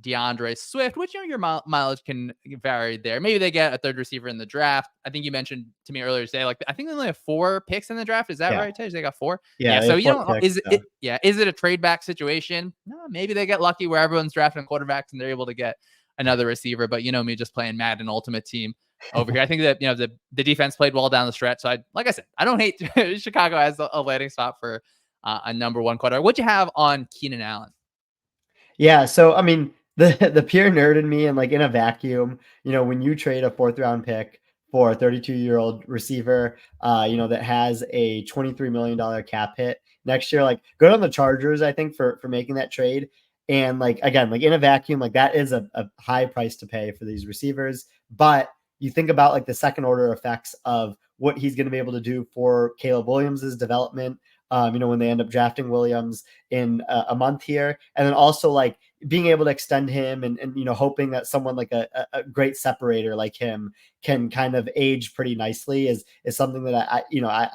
DeAndre Swift, which your mileage can vary there. Maybe they get a third receiver in the draft. I think you mentioned to me earlier today, like I think they only have 4 picks in the draft. Is that right, Tej? They got 4. Yeah, Yeah. they So have 4 picks, is it? Yeah. Is it a trade back situation? No, maybe they get lucky where everyone's drafting quarterbacks and they're able to get another receiver. But me just playing Madden Ultimate Team over here. I think that the defense played well down the stretch. So like I said, I don't hate Chicago as a landing spot for a number 1 quarterback. What'd you have on Keenan Allen? Yeah, so I mean, the pure nerd in me, and like in a vacuum, when you trade a 4th round pick for a 32-year-old receiver, that has a $23 million cap hit next year, like good on the Chargers, I think, for making that trade. And like again, like in a vacuum, like that is a high price to pay for these receivers. But you think about like the second order effects of what he's going to be able to do for Caleb Williams's development. When they end up drafting Williams in a month here, and then also like being able to extend him and hoping that someone like a great separator like him can kind of age pretty nicely is something that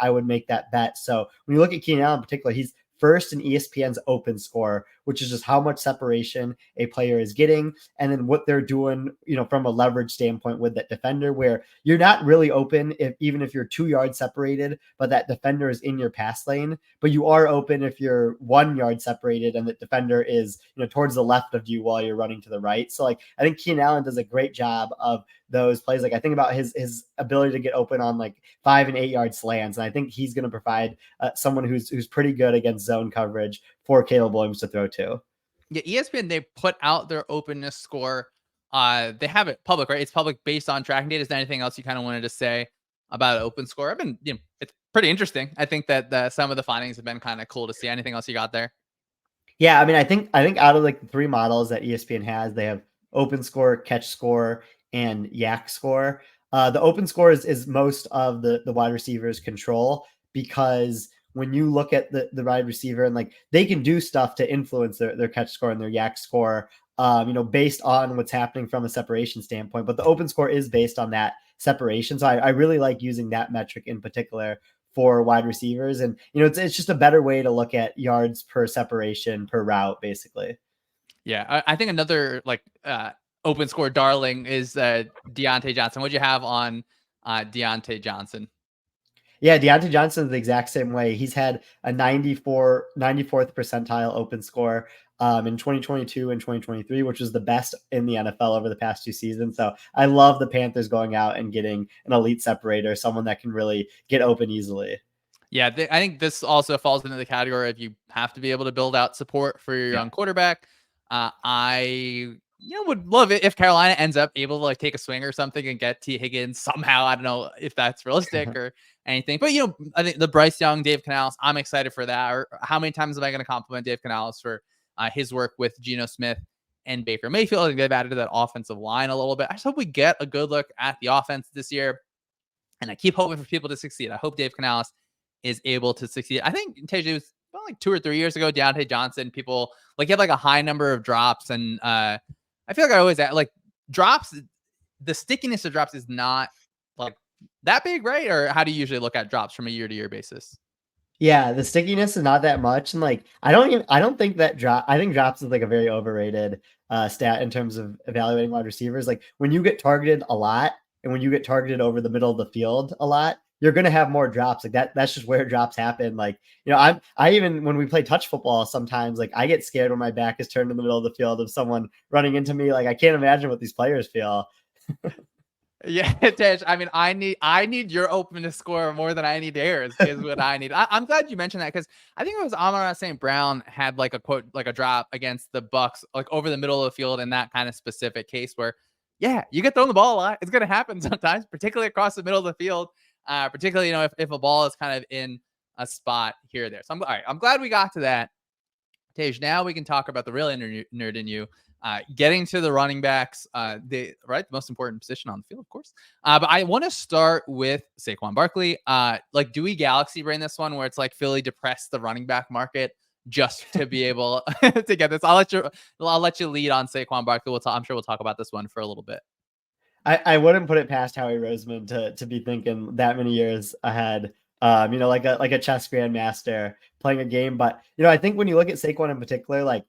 I would make that bet. So when you look at Keenan Allen in particular, he's first in ESPN's open score, which is just how much separation a player is getting, and then what they're doing, from a leverage standpoint with that defender, where you're not really open even if you're 2 yards separated, but that defender is in your pass lane, but you are open if you're 1 yard separated and the defender is, towards the left of you while you're running to the right. So like, I think Keenan Allen does a great job of those plays. Like I think about his ability to get open on like 5 and 8 yard slants, and I think he's going to provide someone who's pretty good against zone coverage for Caleb Williams to throw to. Yeah, ESPN, they put out their openness score. They have it public, right? It's public based on tracking data. Is there anything else you kind of wanted to say about open score? It's pretty interesting. I think that some of the findings have been kind of cool to see. Anything else you got there? Yeah, I mean, I think out of like the 3 models that ESPN has, they have open score, catch score, and yak score. The open score is most of the wide receivers control, because when you look at the wide receiver and like they can do stuff to influence their catch score and their yak score, based on what's happening from a separation standpoint. But the open score is based on that separation. So I really like using that metric in particular for wide receivers. And, it's just a better way to look at yards per separation per route, basically. Yeah, I think another like open score darling is Deontay Johnson. What'd you have on Deontay Johnson? Yeah, Deontay Johnson is the exact same way. He's had a 94th percentile open score in 2022 and 2023, which was the best in the NFL over the past 2 seasons. So I love the Panthers going out and getting an elite separator, someone that can really get open easily. Yeah, I think this also falls into the category of you have to be able to build out support for your young quarterback. I would love it if Carolina ends up able to like take a swing or something and get T. Higgins somehow. I don't know if that's realistic or anything, but I think the Bryce Young, Dave Canales, I'm excited for that. Or how many times am I going to compliment Dave Canales for his work with Geno Smith and Baker Mayfield? I think they've added to that offensive line a little bit. I just hope we get a good look at the offense this year, and I keep hoping for people to succeed. I hope Dave Canales is able to succeed. I think Tej was about like 2 or 3 years ago. Deontay Johnson, people like he had like a high number of drops, and I feel like I always like drops. The stickiness of drops is not like that big, right? Or how do you usually look at drops from a year-to-year basis? Yeah, the stickiness is not that much, and like I don't think that drop. I think drops is like a very overrated stat in terms of evaluating wide receivers. Like when you get targeted a lot, and when you get targeted over the middle of the field a lot, you're gonna have more drops. Like that's just where drops happen. Like I even when we play touch football, sometimes like I get scared when my back is turned in the middle of the field of someone running into me. Like I can't imagine what these players feel. Yeah, Tej. I mean, I need your open to score more than I need theirs is what I need. I'm glad you mentioned that because I think it was Amon St. Brown had like a quote, like a drop against the Bucks, like over the middle of the field in that kind of specific case where, yeah, you get thrown the ball a lot. It's going to happen sometimes, particularly across the middle of the field. Particularly, if a ball is kind of in a spot here or there. So all right, I'm glad we got to that. Tej, now we can talk about the real nerd in you. Getting to the running backs, the most important position on the field, of course. But I want to start with Saquon Barkley. Like, do we galaxy brain this one where it's like Philly depressed the running back market just to be able to get this? I'll let you lead on Saquon Barkley. I'm sure we'll talk about this one for a little bit. I wouldn't put it past Howie Roseman to be thinking that many years ahead. Like a chess grandmaster playing a game. But I think when you look at Saquon in particular, like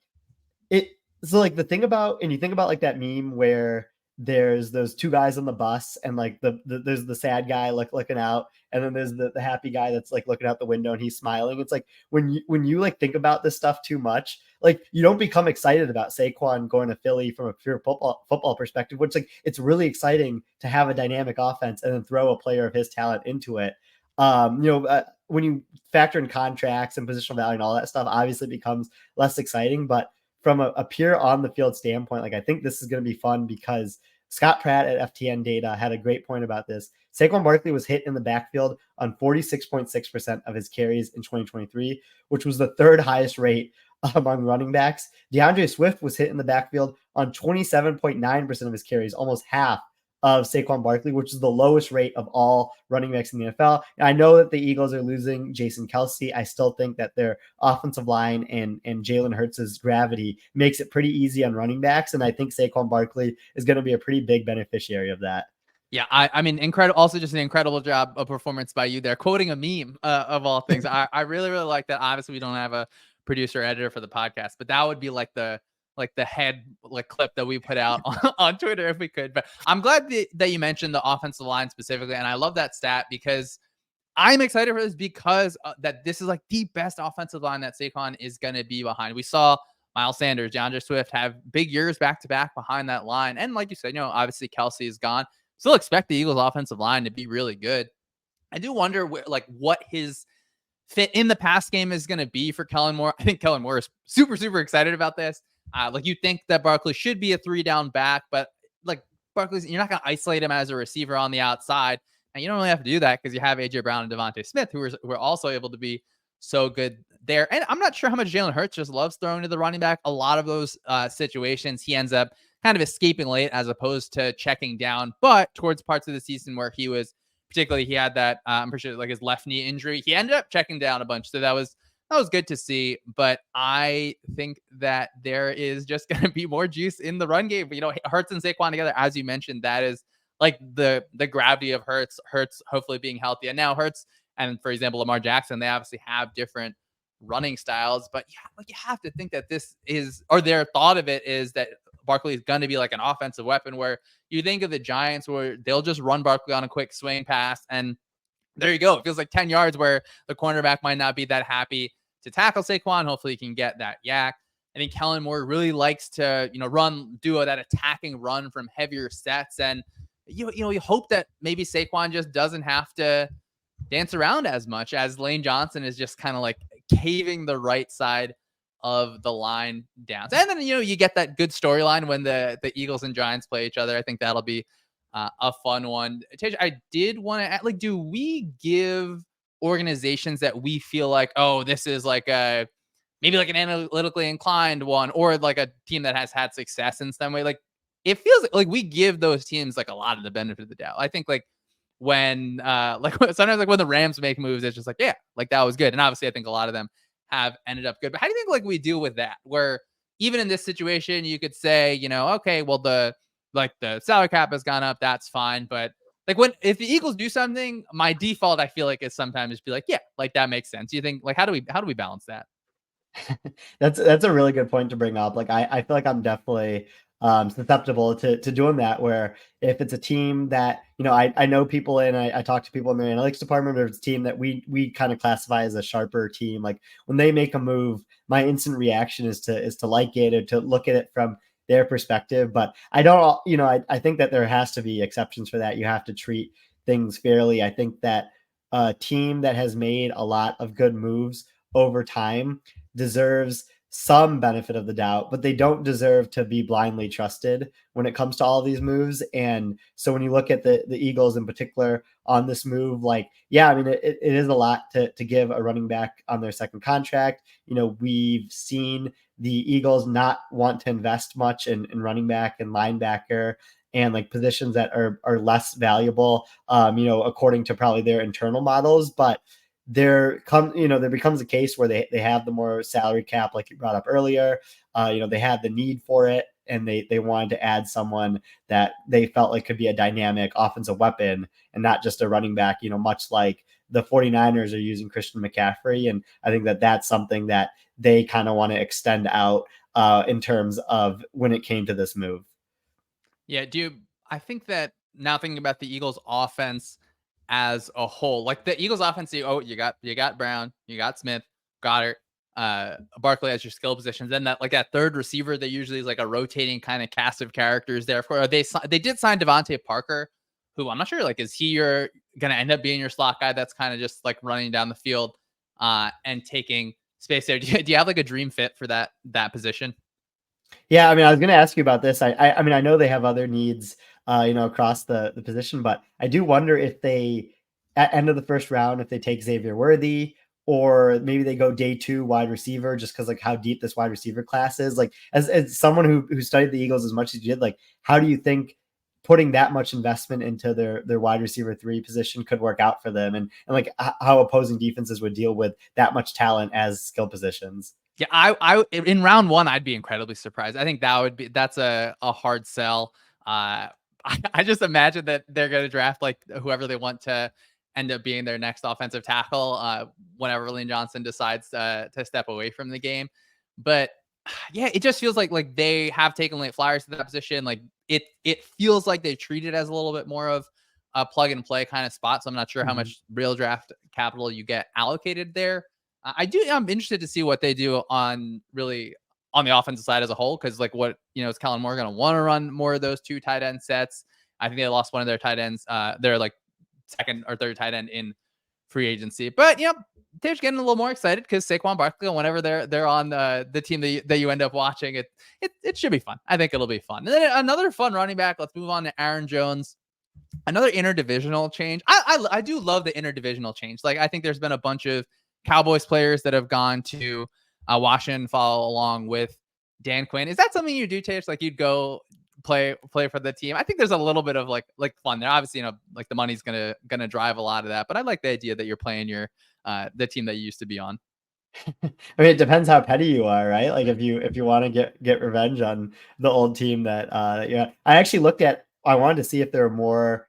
it. So like the thing about, and you think about like that meme where there's those two guys on the bus, and like there's the sad guy like looking out, and then there's the happy guy that's like looking out the window and he's smiling. It's like when you like think about this stuff too much, like you don't become excited about Saquon going to Philly from a pure football perspective, which like it's really exciting to have a dynamic offense and then throw a player of his talent into it. When you factor in contracts and positional value and all that stuff, obviously becomes less exciting. But from a pure on the field standpoint, like I think this is going to be fun because Scott Pratt at FTN Data had a great point about this. Saquon Barkley was hit in the backfield on 46.6% of his carries in 2023, which was the third highest rate among running backs. DeAndre Swift was hit in the backfield on 27.9% of his carries, almost half of Saquon Barkley, which is the lowest rate of all running backs in the NFL. And I know that the Eagles are losing Jason Kelce. I still think that their offensive line and Jalen Hurts' gravity makes it pretty easy on running backs. And I think Saquon Barkley is going to be a pretty big beneficiary of that. Yeah, I mean, incredible. Also, just an incredible job of performance by you there, quoting a meme of all things. I really, really like that. Obviously, we don't have a producer editor for the podcast, but that would be like the head like clip that we put out on Twitter if we could. But I'm glad that you mentioned the offensive line specifically, and I love that stat because I'm excited for this because that this is like the best offensive line that Saquon is going to be behind. We saw Miles Sanders, DeAndre Swift have big years back to back behind that line, and like you said, obviously Kelce is gone. Still expect the Eagles offensive line to be really good. I do wonder what his fit in the pass game is going to be for Kellen Moore. I think Kellen Moore is super, super excited about this. Like you think that Barkley should be a 3-down back, but like Barkley's, you're not going to isolate him as a receiver on the outside. And you don't really have to do that because you have AJ Brown and Devontae Smith, who are also able to be so good there. And I'm not sure how much Jalen Hurts just loves throwing to the running back. A lot of those situations, he ends up kind of escaping late as opposed to checking down. But towards parts of the season where he had that, I'm pretty sure like his left knee injury, he ended up checking down a bunch. So that was good to see. But I think that there is just going to be more juice in the run game. Hurts and Saquon together, as you mentioned, that is like the gravity of Hurts hopefully being healthy. And now Hurts and, for example, Lamar Jackson, they obviously have different running styles. But yeah, like you have to think that this is, or their thought of it is that Barkley is going to be like an offensive weapon, where you think of the Giants where they'll just run Barkley on a quick swing pass and there you go. It feels like 10 yards where the cornerback might not be that happy to tackle Saquon. Hopefully he can get that yak. I think Kellen Moore really likes to, do that attacking run from heavier sets. And, you hope that maybe Saquon just doesn't have to dance around as much as Lane Johnson is just kind of like caving the right side of the line downs. And then, you get that good storyline when the Eagles and Giants play each other. I think that'll be a fun one. Tej, I did want to like, do we give organizations that we feel like, oh, this is like a maybe like an analytically inclined one, or like a team that has had success in some way? Like, it feels like we give those teams like a lot of the benefit of the doubt. I think like when like sometimes like when the Rams make moves, it's just like, yeah, like that was good. And obviously I think a lot of them have ended up good. But how do you think like we deal with that? Where even in this situation, you could say, okay, well, the salary cap has gone up, that's fine. But like if the Eagles do something, my default I feel like is sometimes just be like, yeah, like that makes sense. You think like how do we balance that? That's a really good point to bring up. Like I feel like I'm definitely susceptible to doing that, where if it's a team that, I know people in, I talk to people in the analytics department, or it's a team that we kind of classify as a sharper team. Like when they make a move, my instant reaction is to like it, or to look at it from their perspective. But I don't, I think that there has to be exceptions for that. You have to treat things fairly. I think that a team that has made a lot of good moves over time deserves some benefit of the doubt, but they don't deserve to be blindly trusted when it comes to all of these moves. And so when you look at the Eagles in particular on this move, like, yeah, I mean, it is a lot to give a running back on their second contract. We've seen the Eagles not want to invest much in running back and linebacker and like positions that are less valuable, according to probably their internal models. But there becomes a case where they have the more salary cap, like you brought up earlier. They had the need for it, and they wanted to add someone that they felt like could be a dynamic offensive weapon and not just a running back, much like the 49ers are using Christian McCaffrey. And I think that that's something that they kind of want to extend out in terms of when it came to this move. Yeah, I think that now thinking about the Eagles offense as a whole, like the Eagles offense, you got Brown, you got Smith, Goddard, Barkley as your skill positions. Then that third receiver that usually is like a rotating kind of cast of characters there. Of course, they did sign Devontae Parker, who I'm not sure, like, is he gonna end up being your slot guy that's kind of just like running down the field and taking space there? Do you have like a dream fit for that position? Yeah, I mean, I was going to ask you about this. I mean, I know they have other needs, across the position, but I do wonder if they, at end of the first round, if they take Xavier Worthy, or maybe they go day 2 wide receiver, just because like how deep this wide receiver class is. Like as someone who studied the Eagles as much as you did, like how do you think putting that much investment into their wide receiver 3 position could work out for them, and like how opposing defenses would deal with that much talent as skill positions? Yeah, I in round 1, I'd be incredibly surprised. I think that's a hard sell. I just imagine that they're going to draft like whoever they want to end up being their next offensive tackle whenever Lane Johnson decides to step away from the game. But yeah, it just feels like they have taken late flyers to that position. Like it feels like they treat it as a little bit more of a plug and play kind of spot. So I'm not sure how much real draft capital you get allocated there. I'm interested to see what they do on the offensive side as a whole. Cause like is Kellen Moore going to want to run more of those 2 tight end sets? I think they lost one of their tight ends. They're like second or third tight end in free agency, but they're getting a little more excited because Saquon Barkley, whenever they're on the team that you end up watching, it should be fun. I think it'll be fun. And then another fun running back. Let's move on to Aaron Jones. Another interdivisional change. I do love the interdivisional change. Like I think there's been a bunch of Cowboys players that have gone to Washington, follow along with Dan Quinn. Is that something you do, Tash? Like you'd go play for the team? I think there's a little bit of like fun there. Obviously, like the money's gonna drive a lot of that, but I like the idea that you're playing the team that you used to be on. I mean, it depends how petty you are, right? Like if you want to get revenge on the old team that yeah. I actually I wanted to see if there were more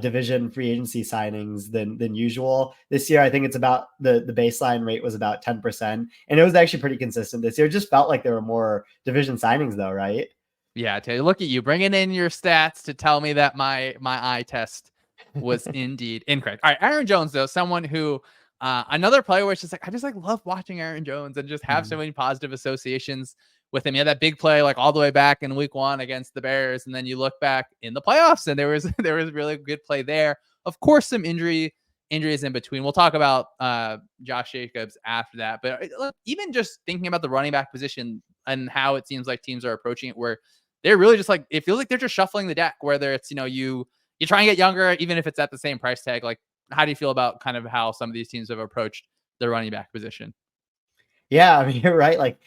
division free agency signings than usual this year. I think it's about the baseline rate was about 10%, and it was actually pretty consistent this year. It just felt like there were more division signings though, right? Yeah, Taylor, look at you bringing in your stats to tell me that my eye test was indeed incorrect. All right, Aaron Jones though, someone who another player where it's just like I just like love watching Aaron Jones and just have so many positive associations with him. He had that big play like all the way back in week 1 against the Bears, and then you look back in the playoffs and there was really good play there. Of course, some injury injuries in between. We'll talk about Josh Jacobs after that. But look, even just thinking about the running back position and how it seems like teams are approaching it, where they're really just like, it feels like they're just shuffling the deck, whether it's, you try and get younger, even if it's at the same price tag. Like, how do you feel about kind of how some of these teams have approached the running back position? Yeah, I mean, you're right. Like,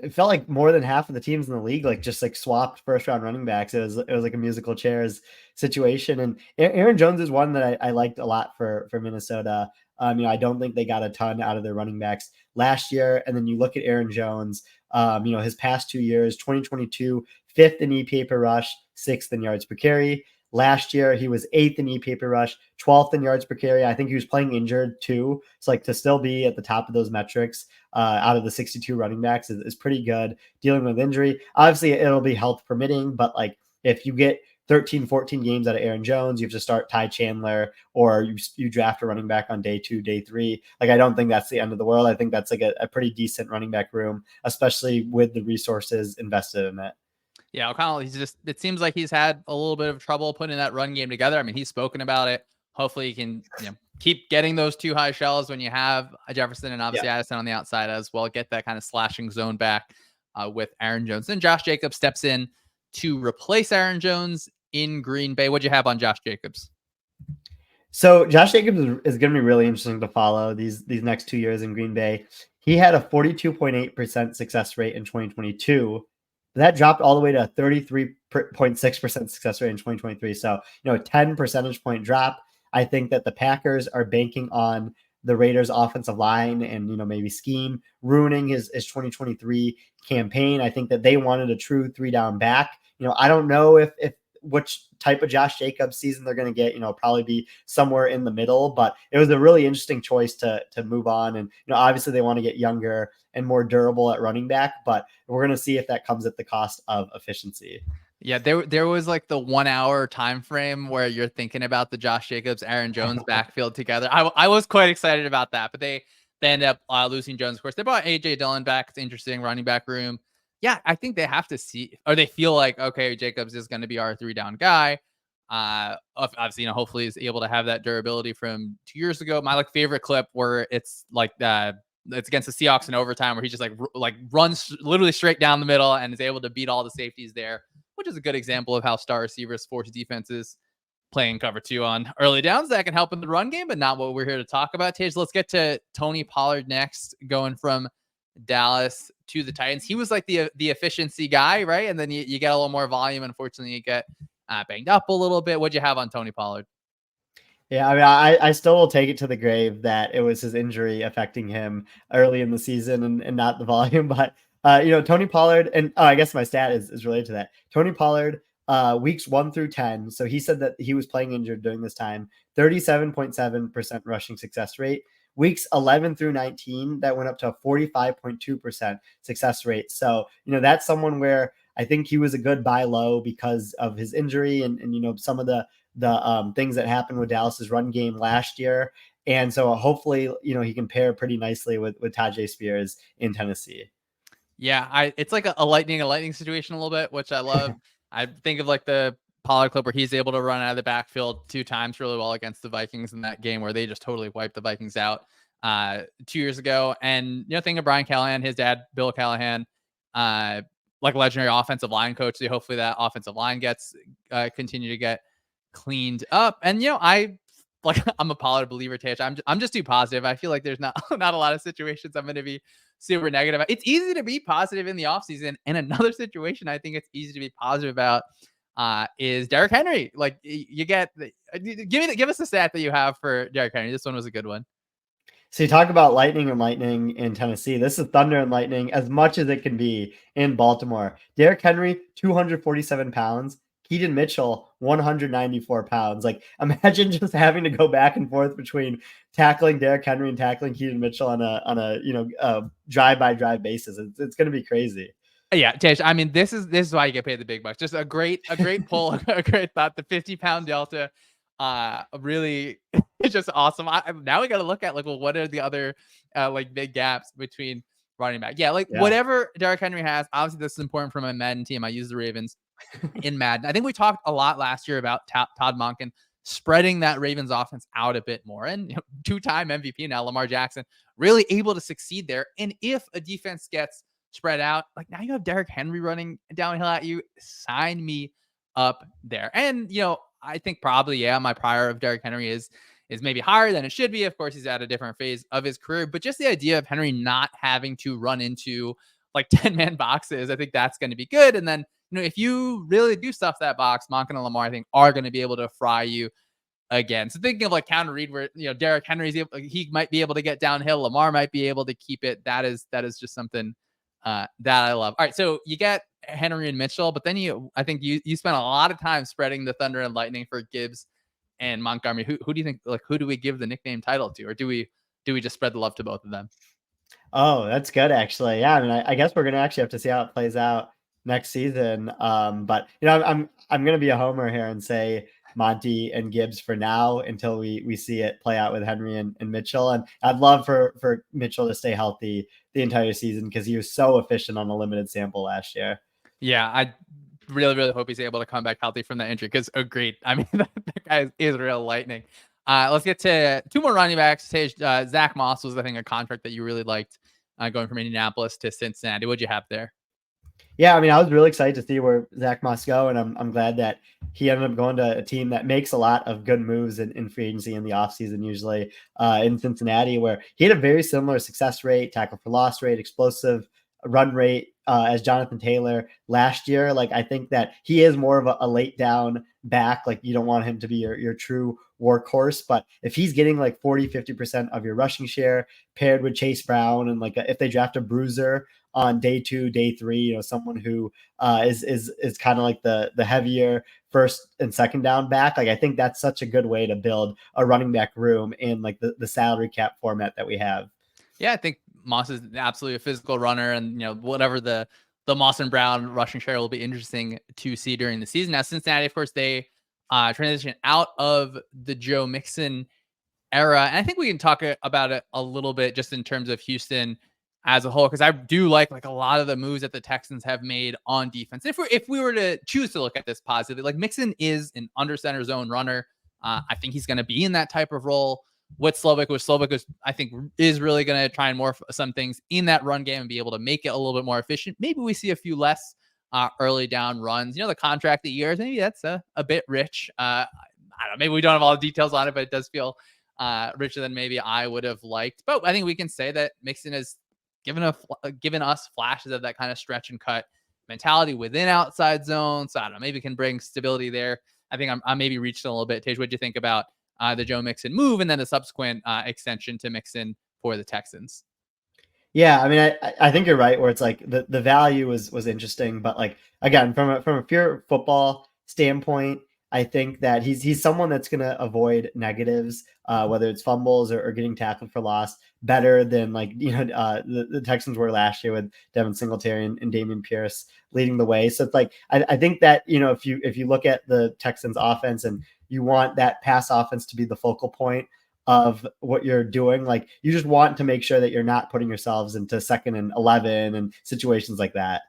it felt like more than half of the teams in the league like just like swapped first round running backs. It was like a musical chairs situation. And Aaron Jones is one that I liked a lot for Minnesota. I don't think they got a ton out of their running backs last year. And then you look at Aaron Jones, his past 2 years, 2022, fifth in EPA per rush, sixth in yards per carry. Last year, he was eighth in EPA per rush, 12th in yards per carry. I think he was playing injured too. So, like, to still be at the top of those metrics out of the 62 running backs is pretty good. Dealing with injury, obviously, it'll be health permitting, but like if you get 13, 14 games out of Aaron Jones, you have to start Ty Chandler, or you draft a running back on day 2, day 3. Like, I don't think that's the end of the world. I think that's like a pretty decent running back room, especially with the resources invested in it. Yeah, O'Connell, it seems like he's had a little bit of trouble putting that run game together. I mean, he's spoken about it. Hopefully he can, keep getting those two high shells when you have a Jefferson and obviously Addison on the outside as well. Get that kind of slashing zone back with Aaron Jones. And Josh Jacobs steps in to replace Aaron Jones in Green Bay. What'd you have on Josh Jacobs? So Josh Jacobs is going to be really interesting to follow these next 2 years in Green Bay. He had a 42.8% success rate in 2022. That dropped all the way to a 33.6% success rate in 2023. So, a 10 percentage point drop. I think that the Packers are banking on the Raiders offensive line and, maybe scheme ruining his 2023 campaign. I think that they wanted a true 3-down back. I don't know if which type of Josh Jacobs season they're going to get, probably be somewhere in the middle, but it was a really interesting choice to move on. And, obviously they want to get younger and more durable at running back, but we're going to see if that comes at the cost of efficiency. Yeah, there was like the 1 hour time frame where you're thinking about the Josh Jacobs, Aaron Jones backfield together. I was quite excited about that, but they ended up losing Jones. Of course, they brought AJ Dillon back. It's interesting running back room. Yeah, I think they have to see, or they feel like, okay, Jacobs is going to be our 3-down guy. Obviously, hopefully is able to have that durability from 2 years ago. My favorite clip where it's like it's against the Seahawks in overtime where he just like runs literally straight down the middle and is able to beat all the safeties there, which is a good example of how star receivers force defenses playing cover 2 on early downs. That can help in the run game, but not what we're here to talk about. Tage, let's get to Tony Pollard next, going from Dallas to the Titans. He was like the efficiency guy, right? And then you get a little more volume. Unfortunately, you get banged up a little bit. What'd you have on Tony Pollard? Yeah, I mean, I still will take it to the grave that it was his injury affecting him early in the season and not the volume. But, Tony Pollard, and I guess my stat is related to that. Tony Pollard, weeks 1 through 10. So he said that he was playing injured during this time, 37.7% rushing success rate. Weeks 11 through 19, that went up to a 45.2% success rate. So, that's someone where I think he was a good buy low because of his injury and some of the things that happened with Dallas's run game last year. And so hopefully, he can pair pretty nicely with Tajay Spears in Tennessee. Yeah, it's like a lightning situation a little bit, which I love. I think of like the Pollard clip where he's able to run out of the backfield 2 times really well against the Vikings in that game where they just totally wiped the Vikings out 2 years ago. And think of Brian Callahan, his dad, Bill Callahan, like a legendary offensive line coach. So hopefully that offensive line gets continue to get cleaned up. And I'm a Pollard believer, Tage. I'm just too positive. I feel like there's not a lot of situations I'm going to be super negative. It's easy to be positive in the offseason. And another situation I think it's easy to be positive about is Derrick Henry. Like you get, give us the stat that you have for Derrick Henry. This one was a good one. So you talk about lightning in Tennessee. This is thunder and lightning as much as it can be in Baltimore. Derrick Henry, 247 pounds. Keaton Mitchell, 194 pounds. Like, imagine just having to go back and forth between tackling Derrick Henry and tackling Keaton Mitchell on a drive by drive basis. It's going to be crazy. Yeah, Tej, I mean, this is why you get paid the big bucks. Just a great pull, a great thought. The 50-pound delta, really, it's just awesome. Now we got to look at well, what are the other big gaps between running back? Yeah, whatever Derrick Henry has. Obviously, this is important for my Madden team. I use the Ravens in Madden. I think we talked a lot last year about Todd Monken spreading that Ravens offense out a bit more. And two-time MVP now, Lamar Jackson, really able to succeed there. And if a defense gets spread out, like now you have Derrick Henry running downhill at you, sign me up there. And I think probably, my prior of Derrick Henry is maybe higher than it should be. Of course, he's at a different phase of his career, but just the idea of Henry not having to run into like 10-man boxes, I think that's going to be good. And then, if you really do stuff that box, Monken and Lamar, I think, are going to be able to fry you again. So thinking of like counter read where, Derrick Henry's he might be able to get downhill. Lamar might be able to keep it. That is just something that I love. All right. So you get Henry and Mitchell, but then I think you spent a lot of time spreading the thunder and lightning for Gibbs and Montgomery. Who do you think, like, who do we give the nickname title to, or do we just spread the love to both of them? Oh, that's good, actually. Yeah, I mean, I guess we're gonna actually have to see how it plays out next season. But I'm gonna be a homer here and say Monty and Gibbs for now until we see it play out with Henry and Mitchell. And I'd love for Mitchell to stay healthy the entire season because he was so efficient on a limited sample last year. Yeah, I really, really hope he's able to come back healthy from that injury because agreed. I mean, that guy is real lightning. Let's get to two more running backs. Zach Moss was, I think, a contract that you really liked going from Indianapolis to Cincinnati. What'd you have there? Yeah, I mean, I was really excited to see where Zach Moss go, and I'm glad that he ended up going to a team that makes a lot of good moves in free agency in the offseason, usually in Cincinnati, where he had a very similar success rate, tackle for loss rate, explosive run rate as Jonathan Taylor last year. Like, I think that he is more of a late down back. Like, you don't want him to be your true workhorse, but if he's getting like 40-50% of your rushing share paired with Chase Brown, and like if they draft a bruiser on day 2, day 3, someone who is kind of like the heavier first and second down back. Like, I think that's such a good way to build a running back room in like the salary cap format that we have. Yeah, I think Moss is absolutely a physical runner, and whatever the Moss and Brown rushing share will be interesting to see during the season. Now, Cincinnati, of course, they transition out of the Joe Mixon era, and I think we can talk about it a little bit just in terms of Houston as a whole, because I do like a lot of the moves that the Texans have made on defense. If we were to choose to look at this positively, like Mixon is an under center zone runner. I think he's going to be in that type of role with Slovic, I think, is really going to try and morph some things in that run game and be able to make it a little bit more efficient. Maybe we see a few less early down runs. The contract the years, maybe that's a bit rich. I don't know. Maybe we don't have all the details on it, but it does feel richer than maybe I would have liked. But I think we can say that Mixon has given us flashes of that kind of stretch and cut mentality within outside zones. So I don't know, maybe can bring stability there. I think I'm maybe reached a little bit. Tage, what do you think about the Joe Mixon move and then the subsequent extension to Mixon for the Texans? Yeah, I mean, I think you're right where it's like the value was interesting, but like again, from a pure football standpoint, I think that he's someone that's going to avoid negatives, whether it's fumbles or getting tackled for loss, better than the Texans were last year with Devin Singletary and Dameon Pierce leading the way. So it's like I think that if you look at the Texans offense and you want that pass offense to be the focal point of what you're doing, like you just want to make sure that you're not putting yourselves into 2nd and 11 and situations like that.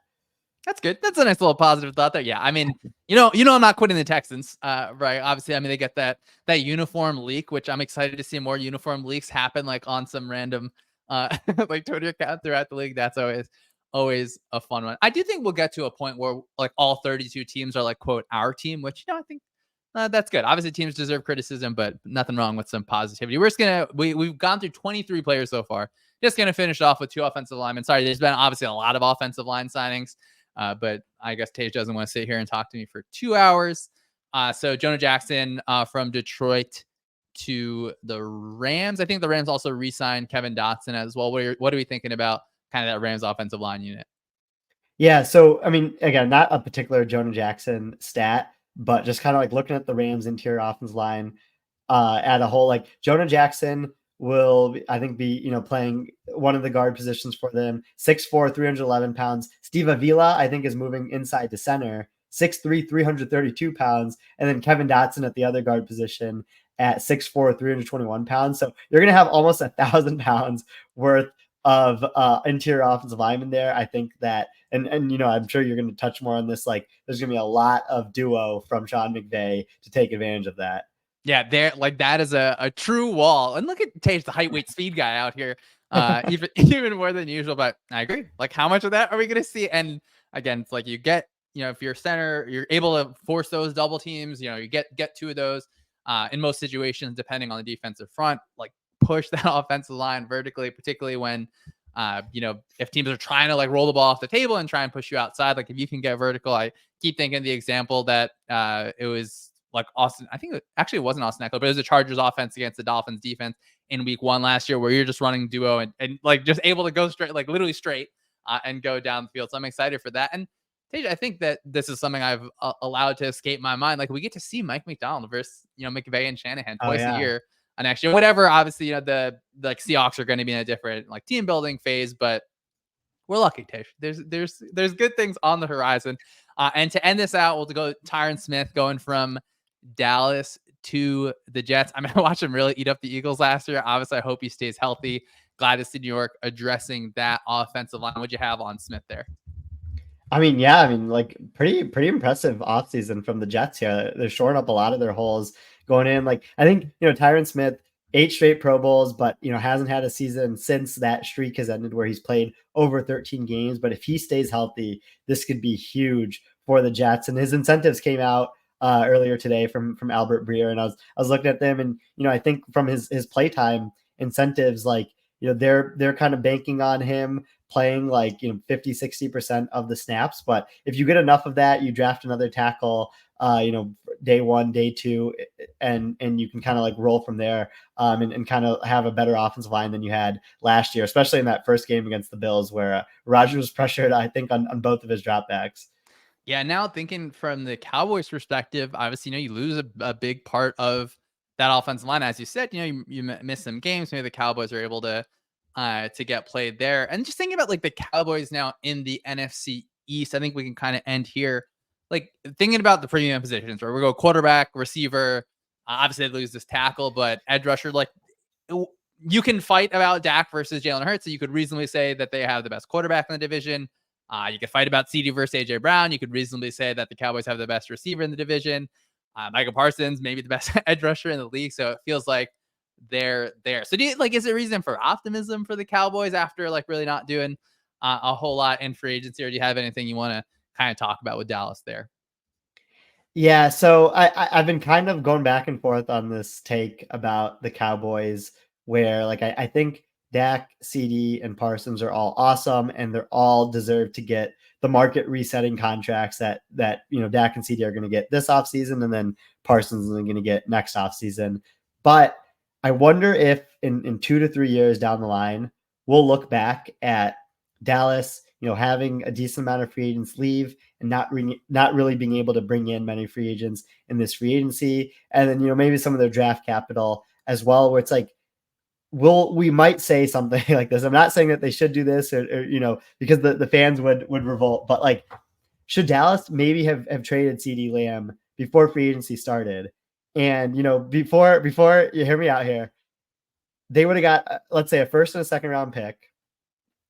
That's good. That's a nice little positive thought there. Yeah. I mean, I'm not quitting the Texans, right? Obviously, I mean, they get that uniform leak, which I'm excited to see more uniform leaks happen, like on some random, like Twitter account throughout the league. That's always a fun one. I do think we'll get to a point where like all 32 teams are like, quote, our team, which, I think that's good. Obviously, teams deserve criticism, but nothing wrung with some positivity. We're just we've gone through 23 players so far. Just gonna finish off with 2 offensive linemen. Sorry, there's been obviously a lot of offensive line signings. But I guess Tage doesn't want to sit here and talk to me for 2 hours. So Jonah Jackson from Detroit to the Rams. I think the Rams also re-signed Kevin Dotson as well. What are we thinking about kind of that Rams offensive line unit? Yeah, so I mean, again, not a particular Jonah Jackson stat, but just kind of like looking at the Rams interior offensive line at a whole, like Jonah Jackson will, I think, be, playing one of the guard positions for them. 6'4", 311 pounds. Steve Avila, I think, is moving inside to center. 6'3", 332 pounds. And then Kevin Dotson at the other guard position at 6'4", 321 pounds. So you're going to have almost 1,000 pounds worth of interior offensive linemen there. I think that, and I'm sure you're going to touch more on this. Like, there's going to be a lot of duo from Sean McVay to take advantage of that. Yeah, there, like, that is a true wall. And look at Tage, the height, weight, speed guy out here, even even more than usual. But I agree. Like, how much of that are we going to see? And again, it's like you get, if you're center, you're able to force those double teams. You get two of those in most situations, depending on the defensive front. Like, push that offensive line vertically, particularly when. If teams are trying to like roll the ball off the table and try and push you outside, like if you can get vertical, I keep thinking the example that it was like Austin. I think it wasn't Austin Eckler, but it was the Chargers offense against the Dolphins defense in week 1 last year, where you're just running duo and like just able to go straight, like literally straight and go down the field. So I'm excited for that. And Tage, I think that this is something I've allowed to escape my mind. Like we get to see Mike McDonald versus, McVay and Shanahan Oh twice a yeah. year next year, whatever. Obviously, the like Seahawks are going to be in a different like team building phase, but we're lucky, Tish. There's good things on the horizon. And to end this out, we'll go Tyron Smith going from Dallas to the Jets. I mean, I watched him really eat up the Eagles last year. Obviously, I hope he stays healthy. Glad to see New York addressing that offensive line. What'd you have on Smith there? I mean, yeah, I mean, like pretty impressive offseason from the Jets here. They're shoring up a lot of their holes going in. Like I think, Tyron Smith, 8 straight Pro Bowls, but hasn't had a season since that streak has ended where he's played over 13 games. But if he stays healthy, this could be huge for the Jets. And his incentives came out earlier today from Albert Breer, and I was looking at them, and I think from his playtime incentives, like they're kind of banking on him playing like 50-60% of the snaps. But if you get enough of that, you draft another tackle day 1, day 2, and you can kind of like roll from there, and kind of have a better offensive line than you had last year, especially in that first game against the Bills where Rodgers was pressured, I think, on both of his dropbacks. Yeah, now thinking from the Cowboys' perspective, obviously, you lose a big part of that offensive line. As you said, you miss some games. Maybe the Cowboys are able to get played there. And just thinking about like the Cowboys now in the NFC East, I think we can kind of end here. Like thinking about the premium positions, where we go quarterback, receiver. Obviously, they lose this tackle, but edge rusher. Like you can fight about Dak versus Jalen Hurts. So you could reasonably say that they have the best quarterback in the division. You could fight about CD versus AJ Brown. You could reasonably say that the Cowboys have the best receiver in the division. Micah Parsons, maybe the best edge rusher in the league. So it feels like they're there. So is there reason for optimism for the Cowboys after like really not doing a whole lot in free agency? Or do you have anything you want to kind of talk about with Dallas there? Yeah, so I've been kind of going back and forth on this take about the Cowboys, where like I think Dak, CD, and Parsons are all awesome, and they're all deserve to get the market resetting contracts that Dak and CD are going to get this offseason, and then Parsons is going to get next offseason. But I wonder if in 2 to 3 years down the line, we'll look back at Dallas, having a decent amount of free agents leave and not really being able to bring in many free agents in this free agency, and then maybe some of their draft capital as well, where it's like we might say something like this. I'm not saying that they should do this or because the fans would revolt, but like should Dallas maybe have traded CD Lamb before free agency started, and before you hear me out here, they would have got let's say a first and a second round pick.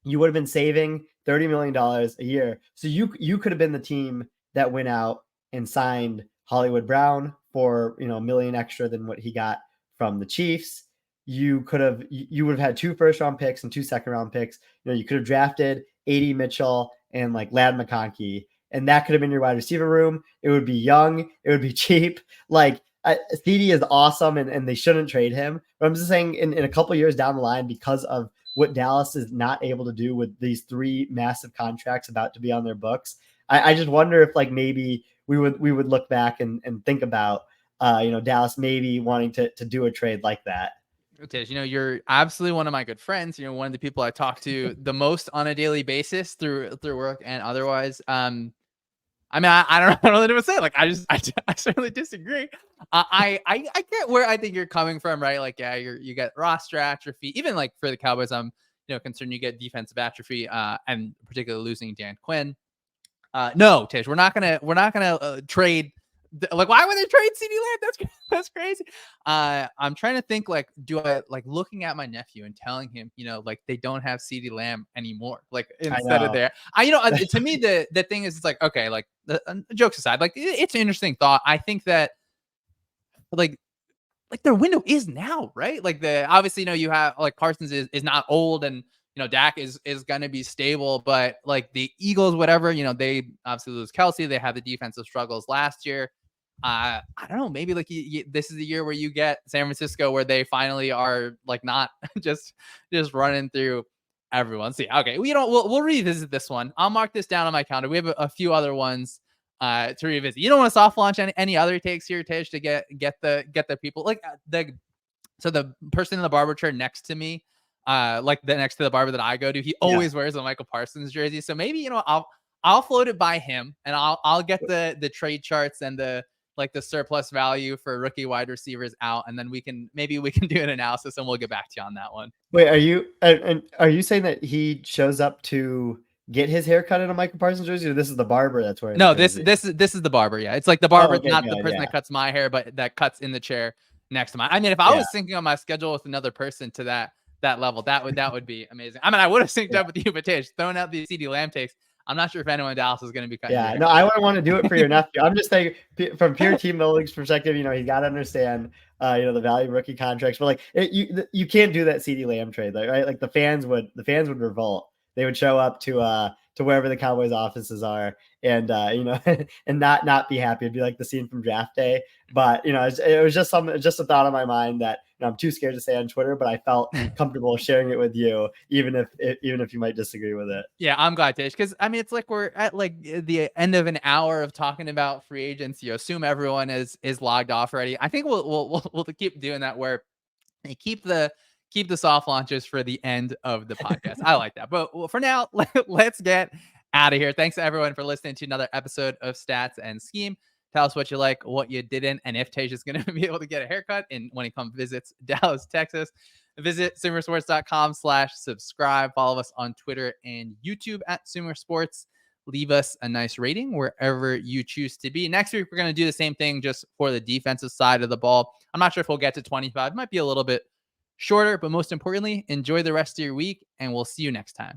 You would have been saving $30 million a year. So you could have been the team that went out and signed Hollywood Brown for, a million extra than what he got from the Chiefs. You would have had 2 first round picks and 2 second round picks. You could have drafted AD Mitchell and like Lad McConkey, and that could have been your wide receiver room. It would be young. It would be cheap. Like CD is awesome, and they shouldn't trade him. But I'm just saying in a couple years down the line, because of what Dallas is not able to do with these 3 massive contracts about to be on their books, I just wonder if like maybe we would look back and think about Dallas maybe wanting to do a trade like that. Okay, you're absolutely one of my good friends. One of the people I talk to the most on a daily basis through work and otherwise. I mean, I don't know what to say. Like, I certainly disagree. I get where I think you're coming from, right? Like, yeah, you get roster atrophy. Even like for the Cowboys, I'm concerned you get defensive atrophy, and particularly losing Dan Quinn. No, Tish, we're not gonna trade. Like, why would they trade CD Lamb? That's crazy. I'm trying to think. Like, do I like looking at my nephew and telling him, like they don't have CD Lamb anymore? Like instead of there, to me the thing is, it's like okay, like jokes aside, like it's an interesting thought. I think that like like their window is now, right? Like obviously, you have like Parsons is not old, and Dak is gonna be stable, but like the Eagles, whatever, they obviously lose Kelsey. They had the defensive struggles last year. I don't know, maybe like this is the year where you get San Francisco, where they finally are like not just running through everyone. See, okay, we'll revisit this one. I'll mark this down on my calendar. We have a few other ones to revisit. You don't want to soft launch any other takes here, Tish, to get the people like the person in the barber chair next to me, like the next to the barber that I go to, he always wears a Michael Parsons jersey. So maybe I'll float it by him, and I'll get the trade charts and the surplus value for rookie wide receivers out, and then we can do an analysis, and we'll get back to you on that one. Wait, are you saying that he shows up to get his haircut in a Michael Parsons jersey, or this is the barber that's wearing No, the jersey? this is the barber. Yeah, it's like the barber, okay, not good, the person that cuts my hair, but that cuts in the chair next to mine. I mean, if I was syncing on my schedule with another person to that level, that would be amazing. I mean, I would have synced up with you, but Tish, throwing out these CD Lamb takes, I'm not sure if anyone in Dallas is going to be cutting. Yeah, no, I wouldn't want to do it for your nephew. I'm just saying, from pure team building's perspective, he's got to understand, the value of rookie contracts. But like, you can't do that CD Lamb trade, right? Like the fans would revolt. They would show up to wherever the Cowboys offices are, and and not be happy. It'd be like the scene from Draft Day. But it was just a thought on my mind that I'm too scared to say on Twitter, but I felt comfortable sharing it with you, even if you might disagree with it. Yeah, I'm glad, Tish, because I mean, it's like we're at like the end of an hour of talking about free agents. You assume everyone is logged off already. I think we'll keep doing that, where they keep the soft launches for the end of the podcast. I like that. But for now, let's get out of here. Thanks to everyone for listening to another episode of Stats and Scheme. Tell us what you like, what you didn't, and if Tej is going to be able to get a haircut when he comes visits Dallas, Texas. Visit SumerSports.com/subscribe. Follow us on Twitter and YouTube at SumerSports. Leave us a nice rating wherever you choose to be. Next week, we're going to do the same thing just for the defensive side of the ball. I'm not sure if we'll get to 25. It might be a little bit shorter, but most importantly, enjoy the rest of your week, and we'll see you next time.